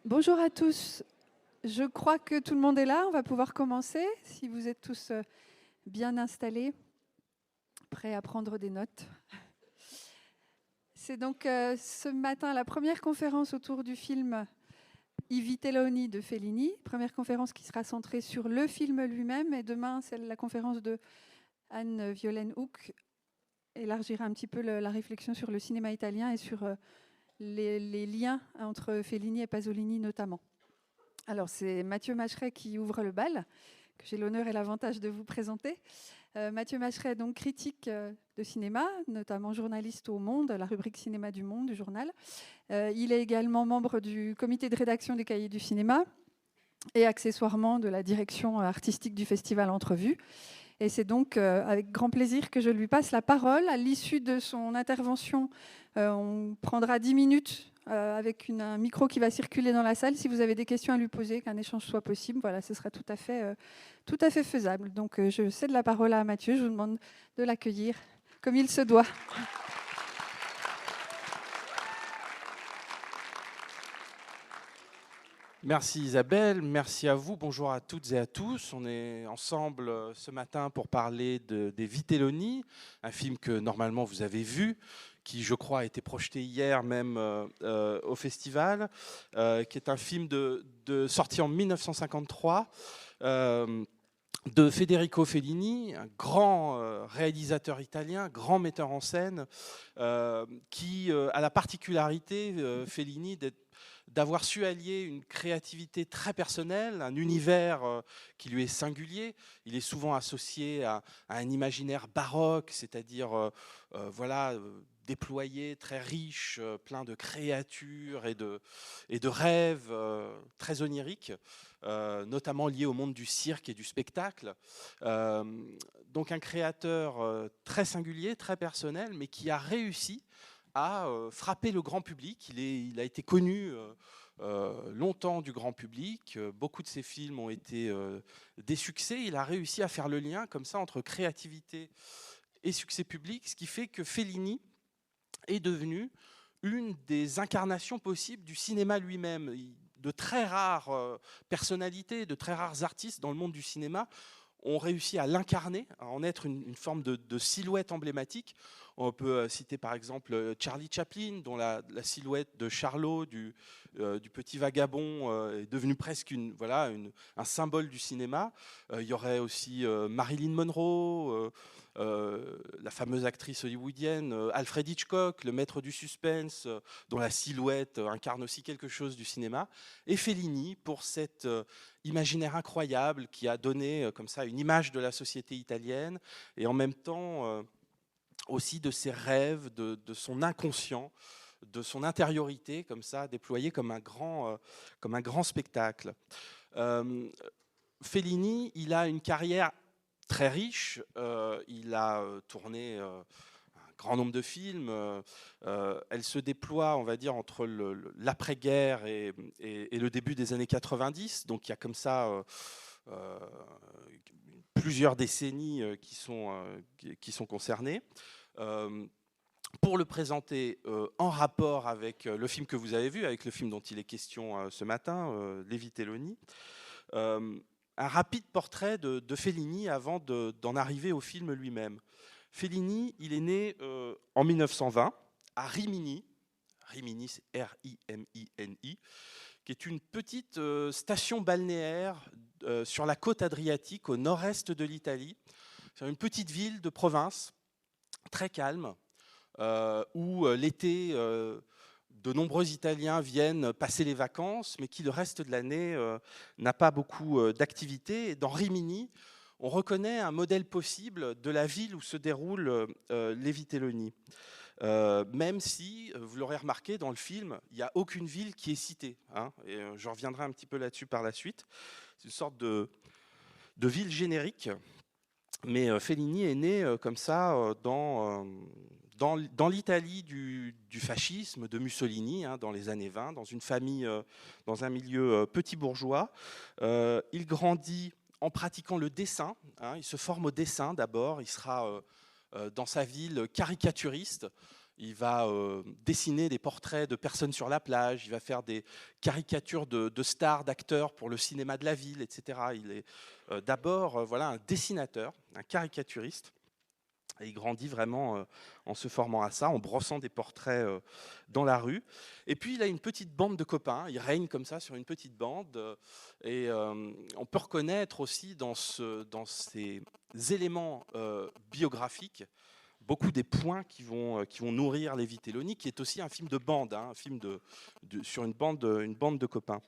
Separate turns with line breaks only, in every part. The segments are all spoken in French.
Bonjour à tous. Je crois que tout le monde est là. On va pouvoir commencer. Si vous êtes tous bien installés, prêts à prendre des notes. C'est donc ce matin la première conférence autour du film I Vitelloni de Fellini. Première conférence qui sera centrée sur le film lui-même. Et demain, c'est la conférence de Anne-Violaine Houck élargira un petit peu la réflexion sur le cinéma italien et sur les liens entre Fellini et Pasolini notamment. Alors, c'est Mathieu Macheret qui ouvre le bal, que j'ai l'honneur et l'avantage de vous présenter. Mathieu Macheret est donc critique de cinéma, notamment journaliste au Monde, la rubrique cinéma du Monde du journal. Il est également membre du comité de rédaction des Cahiers du cinéma et accessoirement de la direction artistique du festival Entrevue. Et c'est donc avec grand plaisir que je lui passe la parole. À l'issue de son intervention, on prendra 10 minutes avec un micro qui va circuler dans la salle. Si vous avez des questions à lui poser, qu'un échange soit possible, voilà, ce sera tout à fait faisable. Donc je cède la parole à Mathieu. Je vous demande de l'accueillir comme il se doit.
Merci Isabelle, merci à vous, bonjour à toutes et à tous. On est ensemble ce matin pour parler des Vitelloni, un film que normalement vous avez vu, qui je crois a été projeté hier même au festival, qui est un film sorti en 1953. De Federico Fellini, un grand réalisateur italien, grand metteur en scène, qui a la particularité, Fellini, d'avoir su allier une créativité très personnelle, un univers qui lui est singulier. Il est souvent associé à un imaginaire baroque, c'est-à-dire déployé, très riche, plein de créatures et de rêves très oniriques, notamment liés au monde du cirque et du spectacle. Donc un créateur très singulier, très personnel, mais qui a réussi à frapper le grand public. Il a été connu longtemps du grand public. Beaucoup de ses films ont été des succès. Il a réussi à faire le lien comme ça entre créativité et succès public, ce qui fait que Fellini est devenu une des incarnations possibles du cinéma lui-même. De très rares personnalités, de très rares artistes dans le monde du cinéma ont réussi à l'incarner, à en être une forme de silhouette emblématique. On peut citer par exemple Charlie Chaplin, dont la silhouette de Charlot, du petit vagabond, est devenue presque un symbole du cinéma. Il y aurait aussi Marilyn Monroe, la fameuse actrice hollywoodienne, Alfred Hitchcock, le maître du suspense, dont la silhouette incarne aussi quelque chose du cinéma, et Fellini pour cet imaginaire incroyable qui a donné comme ça une image de la société italienne et en même temps aussi de ses rêves, de son inconscient, de son intériorité, comme ça, déployée comme un grand spectacle. Fellini, il a une carrière très riche. Il a tourné un grand nombre de films. Elle se déploie, on va dire, entre l'après-guerre et le début des années 90. Donc il y a comme ça plusieurs décennies qui sont concernées. Pour le présenter en rapport avec le film que vous avez vu, avec le film dont il est question ce matin, Les Vitelloni, un rapide portrait de Fellini avant d'en arriver au film lui-même. Fellini, il est né en 1920 à Rimini. Rimini, c'est R-I-M-I-N-I, qui est une petite station balnéaire sur la côte adriatique au nord-est de l'Italie. C'est une petite ville de province, très calme, où l'été, de nombreux Italiens viennent passer les vacances, mais qui le reste de l'année n'a pas beaucoup d'activité. Dans Rimini, on reconnaît un modèle possible de la ville où se déroulent les Vitelloni. Même si, vous l'aurez remarqué dans le film, il n'y a aucune ville qui est citée, hein, et je reviendrai un petit peu là-dessus par la suite. C'est une sorte de ville générique, mais Fellini est né comme ça dans l'Italie du fascisme, de Mussolini, hein, dans les années 20, dans une famille, dans un milieu petit bourgeois. Il grandit en pratiquant le dessin, hein, il se forme au dessin d'abord, il sera dans sa ville caricaturiste. il va dessiner des portraits de personnes sur la plage, il va faire des caricatures de stars, d'acteurs pour le cinéma de la ville, etc. Il est d'abord voilà, un dessinateur, un caricaturiste. Et il grandit vraiment en se formant à ça, en brossant des portraits dans la rue. Et puis il a une petite bande de copains, il règne comme ça sur une petite bande. Et on peut reconnaître aussi dans ces éléments biographiques beaucoup des points qui vont nourrir Les Vitelloni, qui est aussi un film de bande, hein, un film sur une bande de copains.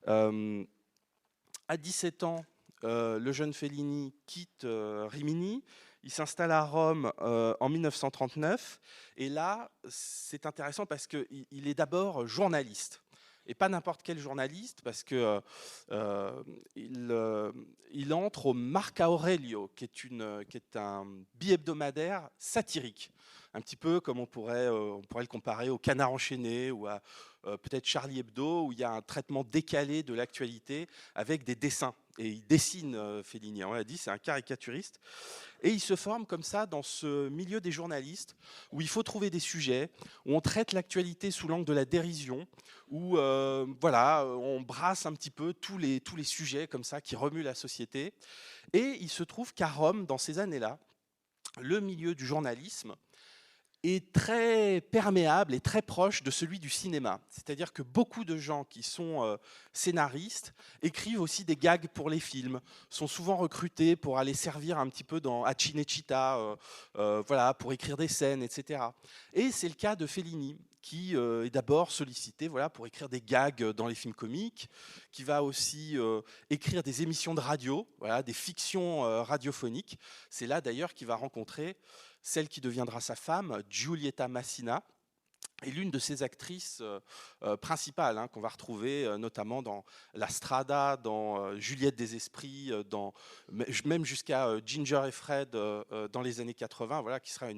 À 17 ans, le jeune Fellini quitte Rimini. Il s'installe à Rome en 1939. Et là, c'est intéressant parce qu'il est d'abord journaliste. Et pas n'importe quel journaliste, parce qu'il entre au Marca Aurelio, qui est un bi-hebdomadaire satirique. Un petit peu comme on pourrait le comparer au Canard enchaîné ou à peut-être Charlie Hebdo, où il y a un traitement décalé de l'actualité avec des dessins. Et il dessine Fellini, on l'a dit, c'est un caricaturiste. Et il se forme comme ça dans ce milieu des journalistes, où il faut trouver des sujets, où on traite l'actualité sous l'angle de la dérision, où voilà, on brasse un petit peu tous les sujets comme ça qui remuent la société. Et il se trouve qu'à Rome, dans ces années-là, le milieu du journalisme est très perméable et très proche de celui du cinéma. C'est-à-dire que beaucoup de gens qui sont scénaristes écrivent aussi des gags pour les films, sont souvent recrutés pour aller servir un petit peu à Cinecittà, voilà, pour écrire des scènes, etc. Et c'est le cas de Fellini, qui est d'abord sollicité voilà, pour écrire des gags dans les films comiques, qui va aussi écrire des émissions de radio, voilà, des fictions radiophoniques. C'est là d'ailleurs qu'il va rencontrer celle qui deviendra sa femme, Giulietta Massina, et l'une de ses actrices principales, hein, qu'on va retrouver notamment dans La Strada, dans Juliette des Esprits, même jusqu'à Ginger et Fred dans les années 80, voilà, qui sera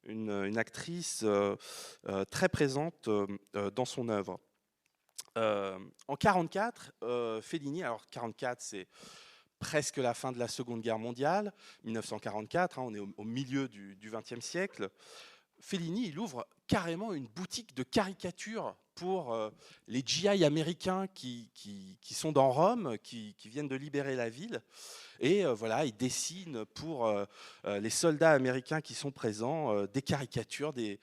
une actrice très présente dans son œuvre. En 1944, Fellini, alors 1944 c'est presque la fin de la Seconde Guerre mondiale, 1944, hein, on est au milieu du XXe siècle. Fellini, il ouvre carrément une boutique de caricatures pour les GI américains qui sont dans Rome, qui viennent de libérer la ville. Et voilà, il dessine pour les soldats américains qui sont présents des caricatures, des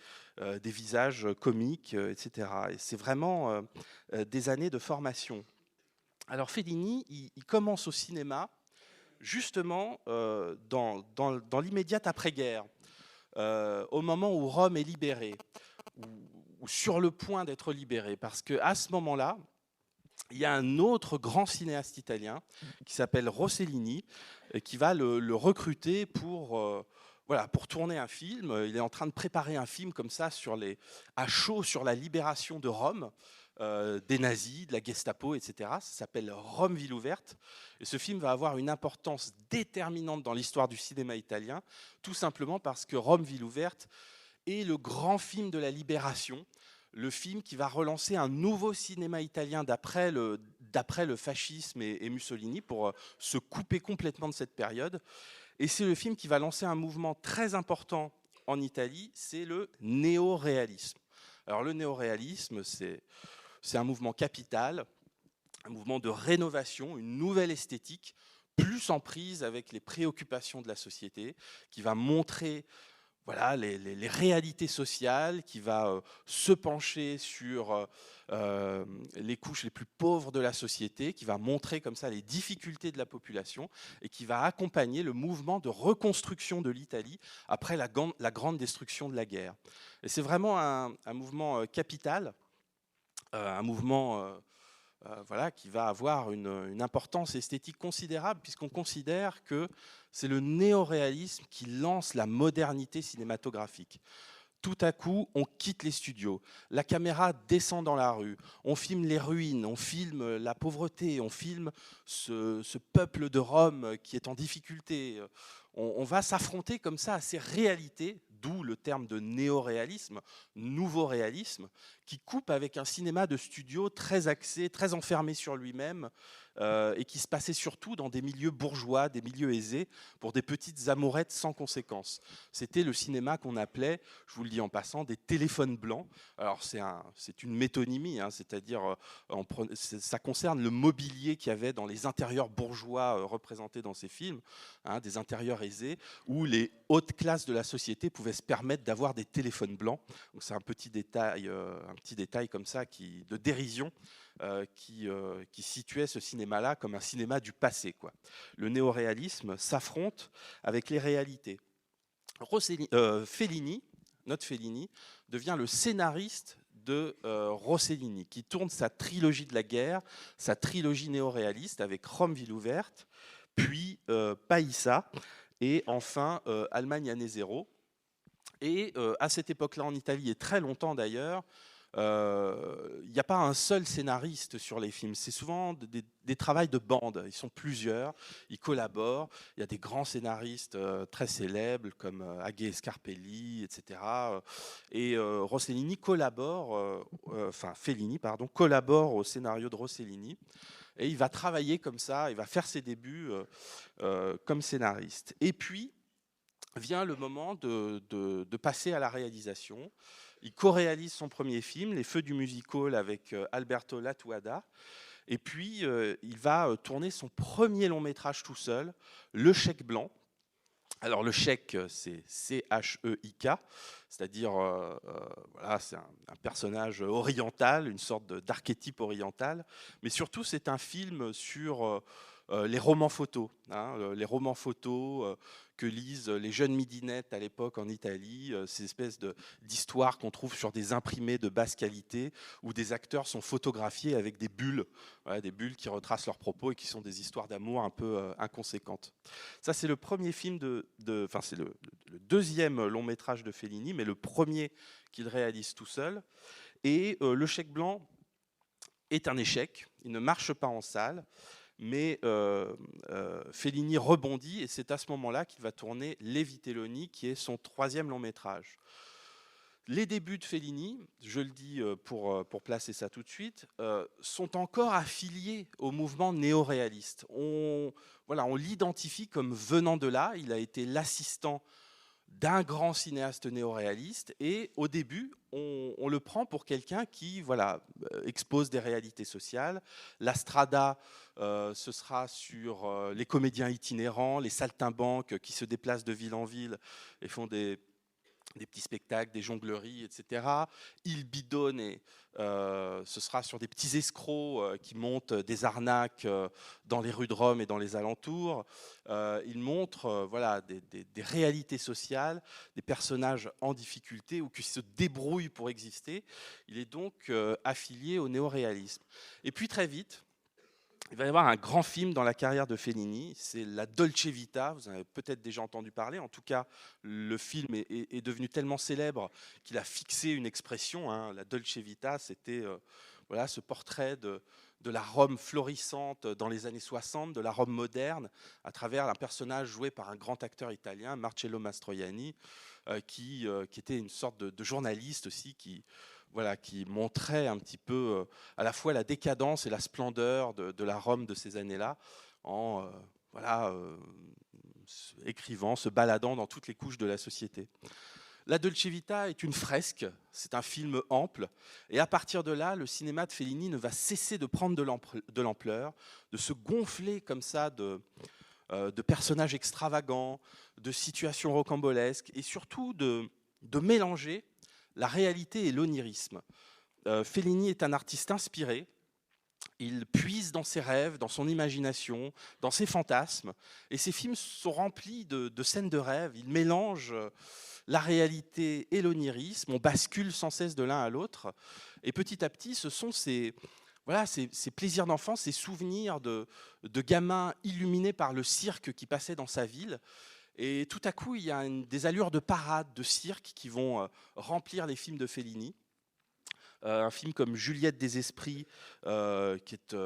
visages comiques, etc. Et c'est vraiment des années de formation. Alors Fellini, il commence au cinéma justement dans l'immédiate après-guerre, au moment où Rome est libérée, ou sur le point d'être libérée, parce qu'à ce moment-là, il y a un autre grand cinéaste italien qui s'appelle Rossellini, qui va le recruter pour tourner un film. Il est en train de préparer un film comme ça à chaud sur la libération de Rome. Des nazis, de la Gestapo, etc. Ça s'appelle Rome, ville ouverte. Et ce film va avoir une importance déterminante dans l'histoire du cinéma italien, tout simplement parce que Rome, ville ouverte est le grand film de la libération, le film qui va relancer un nouveau cinéma italien d'après le fascisme et Mussolini pour se couper complètement de cette période. Et c'est le film qui va lancer un mouvement très important en Italie, c'est le néo-réalisme. Alors le néo-réalisme, c'est un mouvement capital, un mouvement de rénovation, une nouvelle esthétique, plus en prise avec les préoccupations de la société, qui va montrer voilà, les réalités sociales, qui va se pencher sur les couches les plus pauvres de la société, qui va montrer comme ça les difficultés de la population et qui va accompagner le mouvement de reconstruction de l'Italie après la grande destruction de la guerre. Et c'est vraiment un mouvement capital, un mouvement voilà, qui va avoir une importance esthétique considérable, puisqu'on considère que c'est le néoréalisme qui lance la modernité cinématographique. Tout à coup, on quitte les studios, la caméra descend dans la rue, on filme les ruines, on filme la pauvreté, on filme ce peuple de Rome qui est en difficulté. On va s'affronter comme ça à ces réalités d'où le terme de néo-réalisme, nouveau réalisme, qui coupe avec un cinéma de studio très axé, très enfermé sur lui-même, et qui se passait surtout dans des milieux bourgeois, des milieux aisés, pour des petites amourettes sans conséquences. C'était le cinéma qu'on appelait, je vous le dis en passant, des téléphones blancs. Alors c'est une métonymie, hein, c'est-à-dire ça concerne le mobilier qu'il y avait dans les intérieurs bourgeois représentés dans ces films, hein, des intérieurs aisés, où les hautes classes de la société pouvaient se permettre d'avoir des téléphones blancs. Donc c'est un petit détail comme ça de dérision. Qui situait ce cinéma-là comme un cinéma du passé, quoi. Le néoréalisme s'affronte avec les réalités. Fellini, notre Fellini, devient le scénariste de Rossellini, qui tourne sa trilogie de la guerre, sa trilogie néoréaliste avec Rome ville ouverte, puis Païssa, et enfin Allemagne année zéro. Et à cette époque-là en Italie, et très longtemps d'ailleurs, il n'y a pas un seul scénariste sur les films, c'est souvent des travails de bande, ils sont plusieurs, ils collaborent, il y a des grands scénaristes très célèbres comme Aghe Scarpelli, etc. Et Rossellini collabore, Fellini, pardon, collabore au scénario de Rossellini, et il va travailler comme ça, il va faire ses débuts comme scénariste. Et puis vient le moment de passer à la réalisation. Il co-réalise son premier film, Les Feux du Music-Hall, avec Alberto Lattuada. Et puis, il va tourner son premier long métrage tout seul, Le Chèque Blanc. Alors, le chèque, c'est C-H-E-I-K, c'est-à-dire, voilà, c'est un personnage oriental, une sorte d'archétype oriental. Mais surtout, c'est un film sur les romans photos, hein, les romans photos que lisent les jeunes midinettes à l'époque en Italie, ces espèces d'histoires qu'on trouve sur des imprimés de basse qualité où des acteurs sont photographiés avec des bulles, voilà, des bulles qui retracent leurs propos et qui sont des histoires d'amour un peu inconséquentes. Ça, c'est le premier film c'est le deuxième long métrage de Fellini, mais le premier qu'il réalise tout seul. Et Le Chèque Blanc est un échec, il ne marche pas en salle. Mais Fellini rebondit et c'est à ce moment-là qu'il va tourner Les Vitelloni, qui est son troisième long métrage. Les débuts de Fellini, je le dis pour placer ça tout de suite, sont encore affiliés au mouvement néo-réaliste. On l'identifie comme venant de là, il a été l'assistant d'un grand cinéaste néo-réaliste et au début, on le prend pour quelqu'un qui expose des réalités sociales. La Strada, ce sera sur les comédiens itinérants, les saltimbanques qui se déplacent de ville en ville et font des petits spectacles, des jongleries, etc. Il bidonne et ce sera sur des petits escrocs qui montent des arnaques dans les rues de Rome et dans les alentours. Il montre des réalités sociales, des personnages en difficulté ou qui se débrouillent pour exister. Il est donc affilié au néoréalisme. Et puis très vite, il va y avoir un grand film dans la carrière de Fellini, c'est La Dolce Vita, vous en avez peut-être déjà entendu parler, en tout cas le film est devenu tellement célèbre qu'il a fixé une expression, hein. La Dolce Vita, c'était ce portrait de la Rome florissante dans les années 60, de la Rome moderne, à travers un personnage joué par un grand acteur italien, Marcello Mastroianni, qui était une sorte de journaliste aussi, qui montrait un petit peu à la fois la décadence et la splendeur de la Rome de ces années-là, en écrivant, se baladant dans toutes les couches de la société. La Dolce Vita est une fresque, c'est un film ample, et à partir de là, le cinéma de Fellini ne va cesser de prendre de l'ampleur, de se gonfler comme ça de personnages extravagants, de situations rocambolesques, et surtout de mélanger la réalité et l'onirisme. Fellini est un artiste inspiré. Il puise dans ses rêves, dans son imagination, dans ses fantasmes. Et ses films sont remplis de scènes de rêve. Il mélange la réalité et l'onirisme. On bascule sans cesse de l'un à l'autre. Et petit à petit, ce sont ces plaisirs d'enfance, ces souvenirs de gamins illuminés par le cirque qui passait dans sa ville. Et tout à coup, il y a des allures de parade, de cirque qui vont remplir les films de Fellini. Un film comme Juliette des Esprits, qui est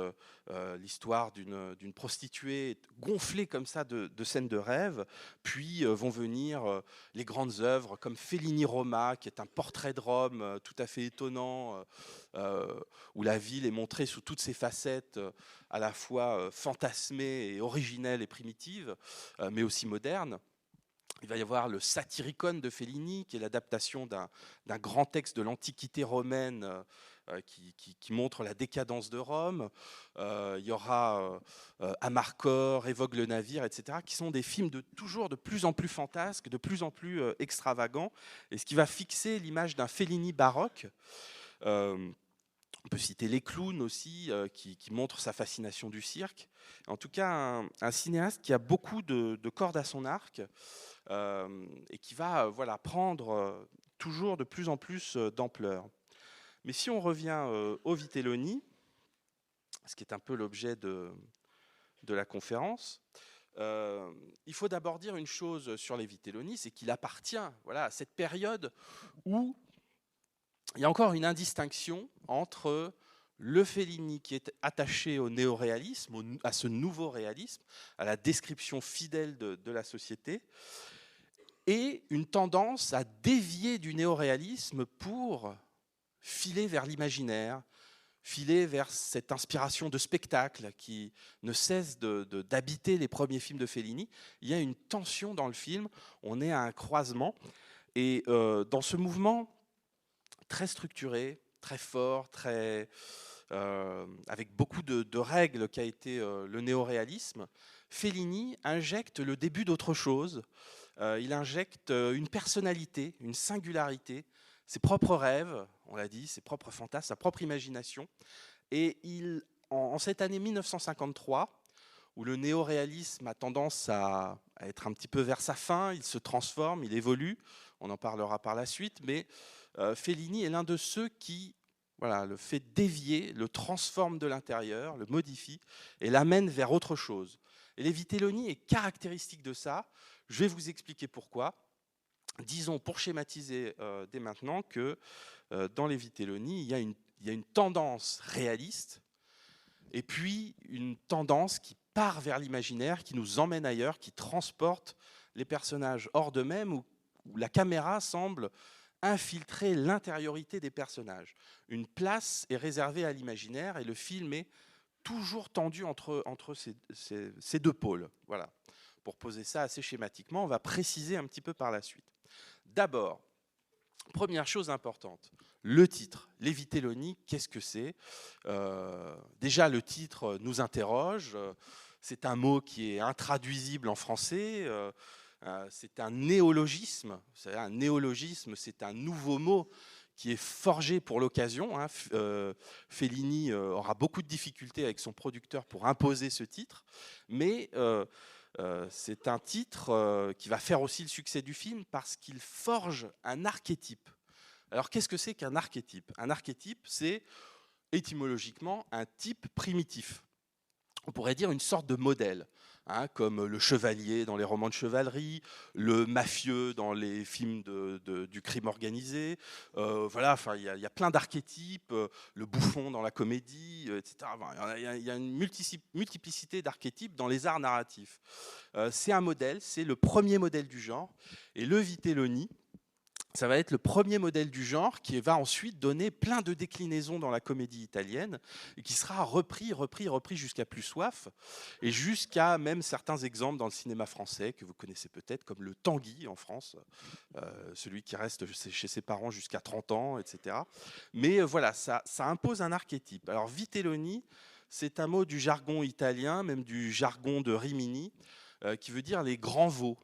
l'histoire d'une prostituée gonflée comme ça de scènes de rêve. Puis vont venir les grandes œuvres comme Fellini Roma, qui est un portrait de Rome tout à fait étonnant, où la ville est montrée sous toutes ses facettes, à la fois fantasmée et originelle et primitive, mais aussi moderne. Il va y avoir le Satyricon de Fellini, qui est l'adaptation d'un grand texte de l'Antiquité romaine qui montre la décadence de Rome. Il y aura Amarcord, Évoque le navire, etc., qui sont des films toujours de plus en plus fantasques, de plus en plus extravagants, et ce qui va fixer l'image d'un Fellini baroque. On peut citer Les Clowns aussi, qui montre sa fascination du cirque. En tout cas, un cinéaste qui a beaucoup de cordes à son arc, et qui va prendre toujours de plus en plus d'ampleur. Mais si on revient au Vitelloni, ce qui est un peu l'objet de la conférence, il faut d'abord dire une chose sur les Vitelloni, c'est qu'il appartient à cette période où il y a encore une indistinction entre le Fellini qui est attaché au néoréalisme, à ce nouveau réalisme, à la description fidèle de la société, et une tendance à dévier du néoréalisme pour filer vers l'imaginaire, filer vers cette inspiration de spectacle qui ne cesse d'habiter les premiers films de Fellini. Il y a une tension dans le film, on est à un croisement, et dans ce mouvement très structuré, très fort, avec beaucoup de règles qu'a été le néoréalisme, Fellini injecte le début d'autre chose. Il injecte une personnalité, une singularité, ses propres rêves, on l'a dit, ses propres fantasmes, sa propre imagination. Et en cette année 1953, où le néoréalisme a tendance à être un petit peu vers sa fin, il se transforme, il évolue, on en parlera par la suite, mais Fellini est l'un de ceux qui le fait dévier, le transforme de l'intérieur, le modifie et l'amène vers autre chose. Et les Vitelloni est caractéristique de ça. Je vais vous expliquer pourquoi. Disons, pour schématiser dès maintenant, que dans les Vitelloni, il y a une tendance réaliste et puis une tendance qui part vers l'imaginaire, qui nous emmène ailleurs, qui transporte les personnages hors d'eux-mêmes, où la caméra semble infiltrer l'intériorité des personnages. Une place est réservée à l'imaginaire et le film est toujours tendu entre ces deux pôles. Voilà. Pour poser ça assez schématiquement, on va préciser un petit peu par la suite. D'abord, première chose importante, le titre. Les Vitelloni, qu'est-ce que c'est ? Déjà, le titre nous interroge. C'est un mot qui est intraduisible en français. C'est un néologisme. Un néologisme, c'est un nouveau mot qui est forgé pour l'occasion. Fellini aura beaucoup de difficultés avec son producteur pour imposer ce titre, mais c'est un titre qui va faire aussi le succès du film parce qu'il forge un archétype. Alors qu'est-ce que c'est qu'un archétype ? Un archétype, c'est étymologiquement un type primitif. On pourrait dire une sorte de modèle, comme le chevalier dans les romans de chevalerie, le mafieux dans les films du crime organisé. Il y a plein d'archétypes, le bouffon dans la comédie, etc. Il y a une multiplicité d'archétypes dans les arts narratifs. C'est un modèle, c'est le premier modèle du genre. Et le Vitelloni, ça va être le premier modèle du genre qui va ensuite donner plein de déclinaisons dans la comédie italienne et qui sera repris jusqu'à plus soif et jusqu'à même certains exemples dans le cinéma français que vous connaissez peut-être comme le Tanguy en France, celui qui reste chez ses parents jusqu'à 30 ans, etc. Mais ça impose un archétype. Alors Vitelloni, c'est un mot du jargon italien, même du jargon de Rimini, qui veut dire les grands veaux.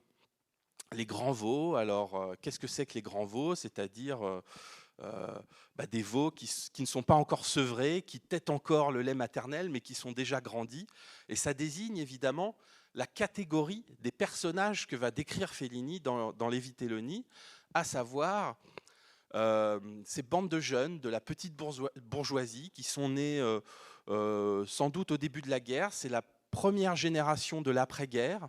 Les grands veaux, alors qu'est-ce que c'est que les grands veaux ? C'est-à-dire des veaux qui ne sont pas encore sevrés, qui têtent encore le lait maternel, mais qui sont déjà grandis. Et ça désigne évidemment la catégorie des personnages que va décrire Fellini dans les Vitelloni, à savoir ces bandes de jeunes de la petite bourgeoisie qui sont nés sans doute au début de la guerre. C'est la première génération de l'après-guerre,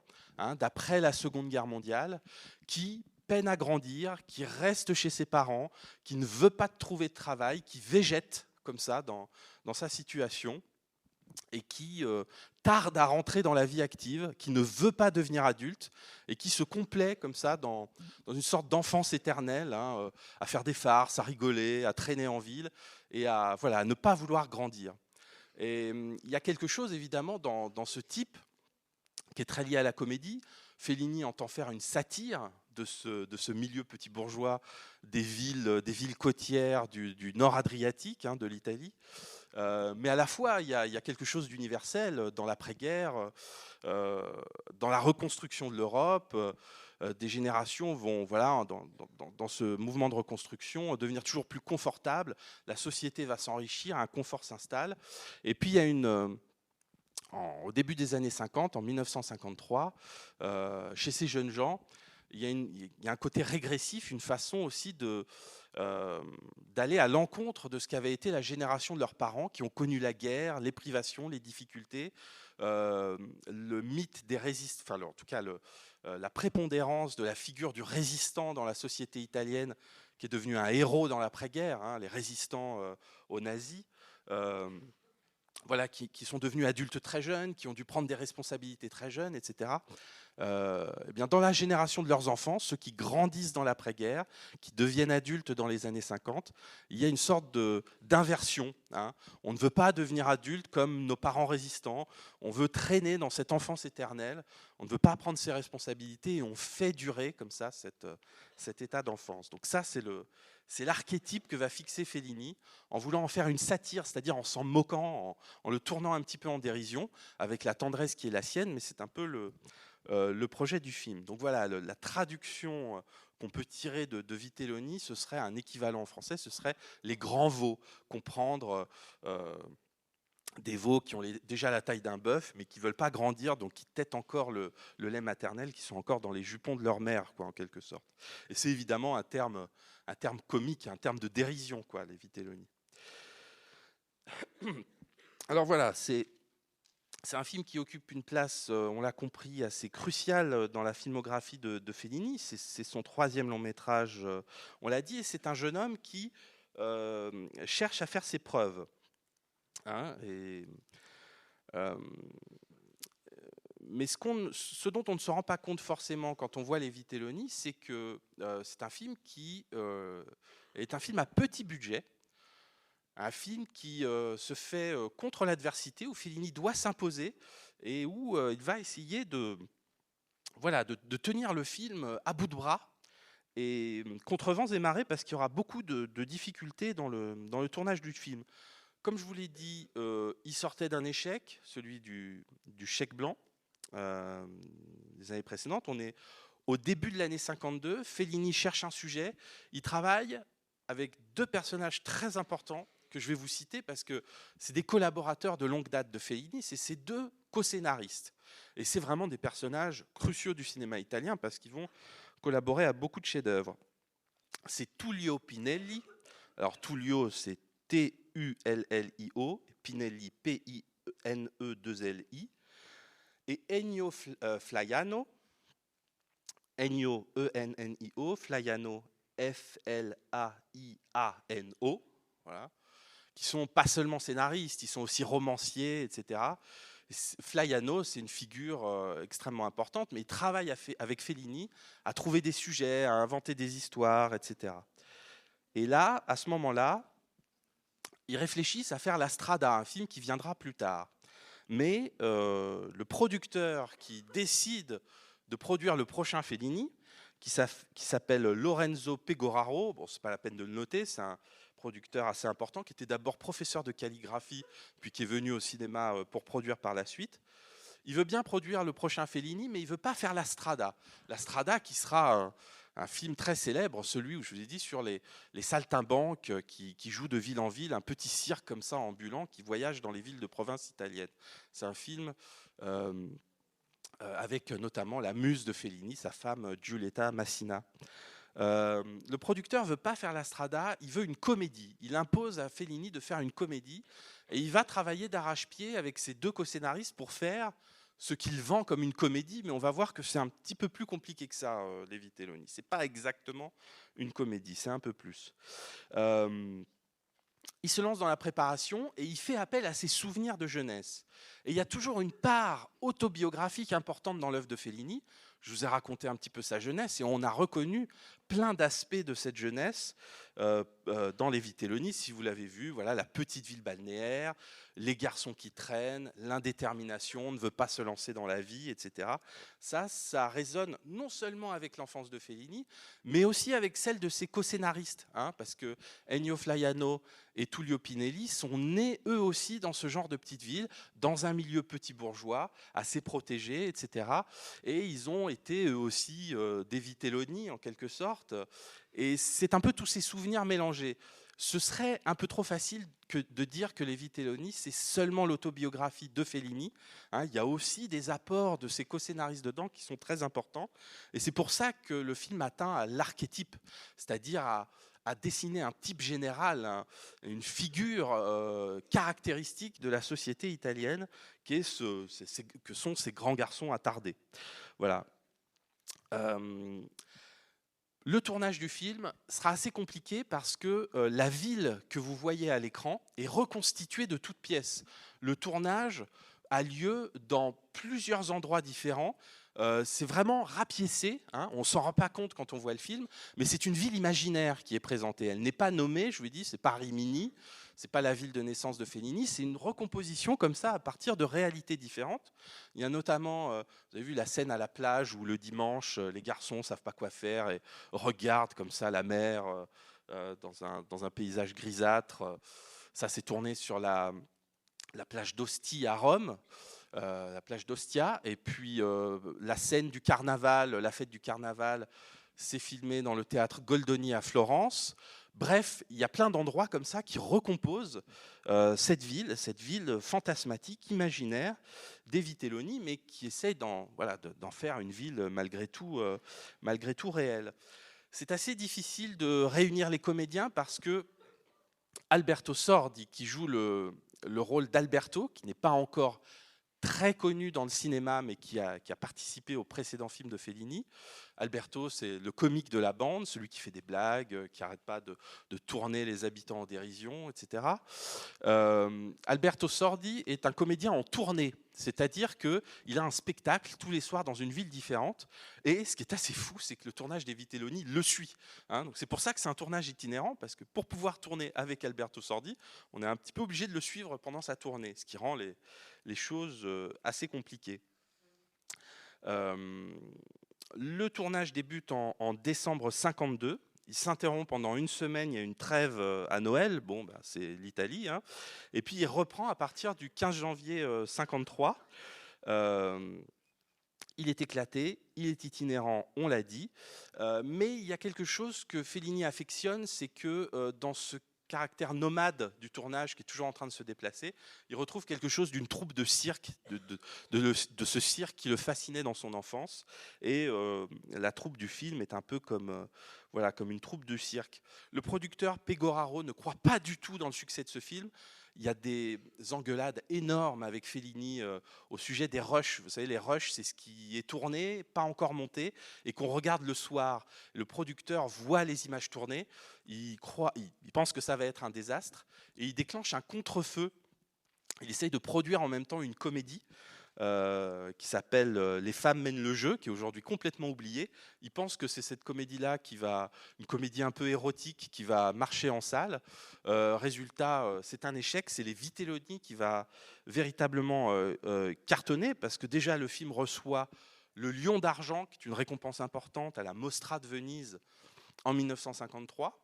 d'après la Seconde Guerre mondiale, qui peine à grandir, qui reste chez ses parents, qui ne veut pas trouver de travail, qui végète comme ça dans sa situation et qui tarde à rentrer dans la vie active, qui ne veut pas devenir adulte et qui se complaît comme ça dans une sorte d'enfance éternelle, hein, à faire des farces, à rigoler, à traîner en ville et à ne pas vouloir grandir. Et il y a quelque chose évidemment dans ce type qui est très lié à la comédie. Fellini entend faire une satire de ce milieu petit bourgeois des villes côtières du nord Adriatique, hein, de l'Italie. Mais à la fois, il y a quelque chose d'universel dans l'après-guerre, dans la reconstruction de l'Europe. Des générations vont, dans ce mouvement de reconstruction, devenir toujours plus confortables. La société va s'enrichir, un confort s'installe. Et puis, il y a au début des années 50, en 1953, chez ces jeunes gens, il y a un côté régressif, une façon aussi d'aller à l'encontre de ce qu'avait été la génération de leurs parents qui ont connu la guerre, les privations, les difficultés, le mythe des résistants, enfin en tout cas la prépondérance de la figure du résistant dans la société italienne qui est devenu un héros dans l'après-guerre, hein, les résistants aux nazis. Qui sont devenus adultes très jeunes, qui ont dû prendre des responsabilités très jeunes, etc. Eh bien, dans la génération de leurs enfants, ceux qui grandissent dans l'après-guerre, qui deviennent adultes dans les années 50, il y a une sorte d'inversion, hein. On ne veut pas devenir adulte comme nos parents résistants, on veut traîner dans cette enfance éternelle, on ne veut pas prendre ses responsabilités et on fait durer comme ça cet état d'enfance. Donc ça, c'est l'archétype que va fixer Fellini en voulant en faire une satire, c'est-à-dire en s'en moquant, en le tournant un petit peu en dérision, avec la tendresse qui est la sienne, mais c'est un peu le projet du film. Donc voilà, la traduction qu'on peut tirer de Vitelloni, ce serait un équivalent en français, ce serait les grands veaux, comprendre des veaux qui ont déjà la taille d'un bœuf, mais qui ne veulent pas grandir, donc qui têtent encore le lait maternel, qui sont encore dans les jupons de leur mère, quoi, en quelque sorte. Et c'est évidemment un terme comique, un terme de dérision, quoi, les Vitelloni. Alors voilà, c'est un film qui occupe une place, on l'a compris, assez cruciale dans la filmographie de Fellini. C'est son 3e long métrage, on l'a dit, et c'est un jeune homme qui cherche à faire ses preuves. Hein, mais ce dont on ne se rend pas compte forcément quand on voit les Vitelloni, c'est que c'est un film qui est un film à petit budget, un film qui se fait contre l'adversité, où Fellini doit s'imposer et où il va essayer de tenir le film à bout de bras et contre vents et marées, parce qu'il y aura beaucoup de difficultés dans le tournage du film. Comme je vous l'ai dit, il sortait d'un échec, celui du chèque blanc des années précédentes. On est au début de l'année 52. Fellini cherche un sujet. Il travaille avec 2 personnages très importants que je vais vous citer parce que c'est des collaborateurs de longue date de Fellini. C'est ces 2 co-scénaristes. Et c'est vraiment des personnages cruciaux du cinéma italien parce qu'ils vont collaborer à beaucoup de chefs-d'œuvre. C'est Tullio Pinelli. Alors Tullio, c'est Tullio, Pinelli, Pinne2Li, et Ennio Flaiano, Ennio, Ennio, Flaiano, Flaiano, voilà, qui sont pas seulement scénaristes, ils sont aussi romanciers, etc. Flaiano, c'est une figure extrêmement importante, mais il travaille avec Fellini à trouver des sujets, à inventer des histoires, etc. Et là, à ce moment-là, ils réfléchissent à faire La Strada, un film qui viendra plus tard. Mais le producteur qui décide de produire le prochain Fellini, qui s'appelle Lorenzo Pegoraro, bon, c'est pas la peine de le noter, c'est un producteur assez important, qui était d'abord professeur de calligraphie, puis qui est venu au cinéma pour produire par la suite. Il veut bien produire le prochain Fellini, mais il ne veut pas faire La Strada. La Strada qui sera un film très célèbre, celui où je vous ai dit sur les saltimbanques qui jouent de ville en ville, un petit cirque comme ça ambulant qui voyage dans les villes de province italiennes. C'est un film avec notamment la muse de Fellini, sa femme Giulietta Massina. Le producteur ne veut pas faire La Strada, il veut une comédie. Il impose à Fellini de faire une comédie et il va travailler d'arrache-pied avec ses 2 co-scénaristes pour faire ce qu'il vend comme une comédie, mais on va voir que c'est un petit peu plus compliqué que ça, Les Vitelloni. C'est pas exactement une comédie, c'est un peu plus. Il se lance dans la préparation et il fait appel à ses souvenirs de jeunesse. Et il y a toujours une part autobiographique importante dans l'œuvre de Fellini. Je vous ai raconté un petit peu sa jeunesse et on a reconnu plein d'aspects de cette jeunesse dans Les Vitelloni, si vous l'avez vu. Voilà, la petite ville balnéaire, les garçons qui traînent, l'indétermination, on ne veut pas se lancer dans la vie, etc. Ça résonne non seulement avec l'enfance de Fellini, mais aussi avec celle de ses co-scénaristes, hein, parce que Ennio Flaiano et Tullio Pinelli sont nés eux aussi dans ce genre de petite ville, dans un milieu petit bourgeois, assez protégé, etc. Et ils ont été eux aussi des Vitelloni en quelque sorte. Et c'est un peu tous ces souvenirs mélangés. Ce serait un peu trop facile de dire que Les Vitelloni, c'est seulement l'autobiographie de Fellini. Hein, il y a aussi des apports de ses co-scénaristes dedans qui sont très importants. Et c'est pour ça que le film atteint à l'archétype, c'est-à-dire à dessiner un type général, une figure caractéristique de la société italienne, que sont ces grands garçons attardés. Voilà. Le tournage du film sera assez compliqué parce que la ville que vous voyez à l'écran est reconstituée de toutes pièces. Le tournage a lieu dans plusieurs endroits différents. C'est vraiment rapiécé, hein, on ne s'en rend pas compte quand on voit le film, mais c'est une ville imaginaire qui est présentée. Elle n'est pas nommée, je vous dis, c'est pas Rimini, c'est pas la ville de naissance de Fellini, c'est une recomposition comme ça à partir de réalités différentes. Il y a notamment, vous avez vu la scène à la plage où le dimanche, les garçons ne savent pas quoi faire et regardent comme ça la mer dans un paysage grisâtre. Ça s'est tourné sur la plage d'Ostie à Rome. La plage d'Ostia, et puis la scène du carnaval, la fête du carnaval, c'est filmé dans le théâtre Goldoni à Florence. Bref, il y a plein d'endroits comme ça qui recomposent cette ville fantasmatique, imaginaire des Vitelloni, mais qui essaye d'en faire une ville malgré tout réelle. C'est assez difficile de réunir les comédiens parce que Alberto Sordi, qui joue le rôle d'Alberto, qui n'est pas encore très connu dans le cinéma, mais qui a participé au précédent film de Fellini. Alberto, c'est le comique de la bande, celui qui fait des blagues, qui n'arrête pas de tourner les habitants en dérision, etc. Alberto Sordi est un comédien en tournée, c'est-à-dire qu'il a un spectacle tous les soirs dans une ville différente. Et ce qui est assez fou, c'est que le tournage des Vitelloni le suit. Hein. Donc c'est pour ça que c'est un tournage itinérant, parce que pour pouvoir tourner avec Alberto Sordi, on est un petit peu obligé de le suivre pendant sa tournée, ce qui rend les choses assez compliquées. Le tournage débute en décembre 52. Il s'interrompt pendant une semaine, il y a une trêve à Noël, bon, bah, c'est l'Italie, hein. Et puis il reprend à partir du 15 janvier 53. Il est éclaté, il est itinérant, on l'a dit, mais il y a quelque chose que Fellini affectionne, c'est que dans ce caractère nomade du tournage qui est toujours en train de se déplacer, il retrouve quelque chose d'une troupe de cirque, de ce cirque qui le fascinait dans son enfance. Et la troupe du film est un peu comme une troupe de cirque. Le producteur Pegoraro ne croit pas du tout dans le succès de ce film. Il y a des engueulades énormes avec Fellini au sujet des rushs. Vous savez, les rushs, c'est ce qui est tourné, pas encore monté, et qu'on regarde le soir. Le producteur voit les images tournées, il pense que ça va être un désastre, et il déclenche un contre-feu. Il essaye de produire en même temps une comédie qui s'appelle Les femmes mènent le jeu, qui est aujourd'hui complètement oubliée. Il pense que c'est cette comédie-là une comédie un peu érotique qui va marcher en salle. Résultat, c'est un échec. C'est les Vitelloni qui va véritablement cartonner, parce que déjà le film reçoit le Lion d'argent, qui est une récompense importante à la Mostra de Venise en 1953,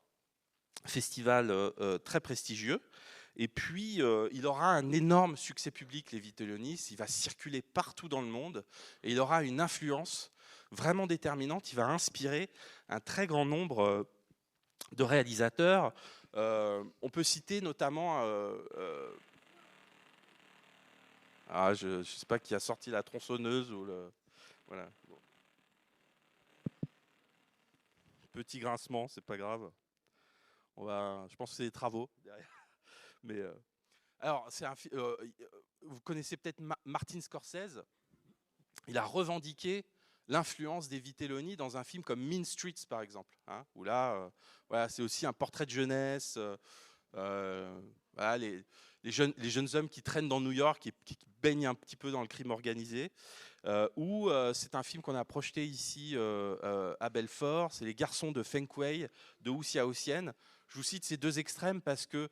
festival très prestigieux. Et puis, il aura un énorme succès public, les Vitelloni. Il va circuler partout dans le monde et il aura une influence vraiment déterminante. Il va inspirer un très grand nombre de réalisateurs. On peut citer notamment... je ne sais pas qui a sorti la tronçonneuse ou le... Voilà. Bon. Petit grincement, c'est pas grave. Je pense que c'est des travaux derrière. Mais alors, vous connaissez peut-être Martin Scorsese. il a revendiqué l'influence des Vitelloni dans un film comme Mean Streets, par exemple, hein, où là, voilà, c'est aussi un portrait de jeunesse, voilà, les jeunes hommes qui traînent dans New York et qui baignent un petit peu dans le crime organisé. Ou c'est un film qu'on a projeté ici à Belfort, c'est Les Garçons de Feng Kuei de Wu Xiaoxian. Je vous cite ces deux extrêmes parce que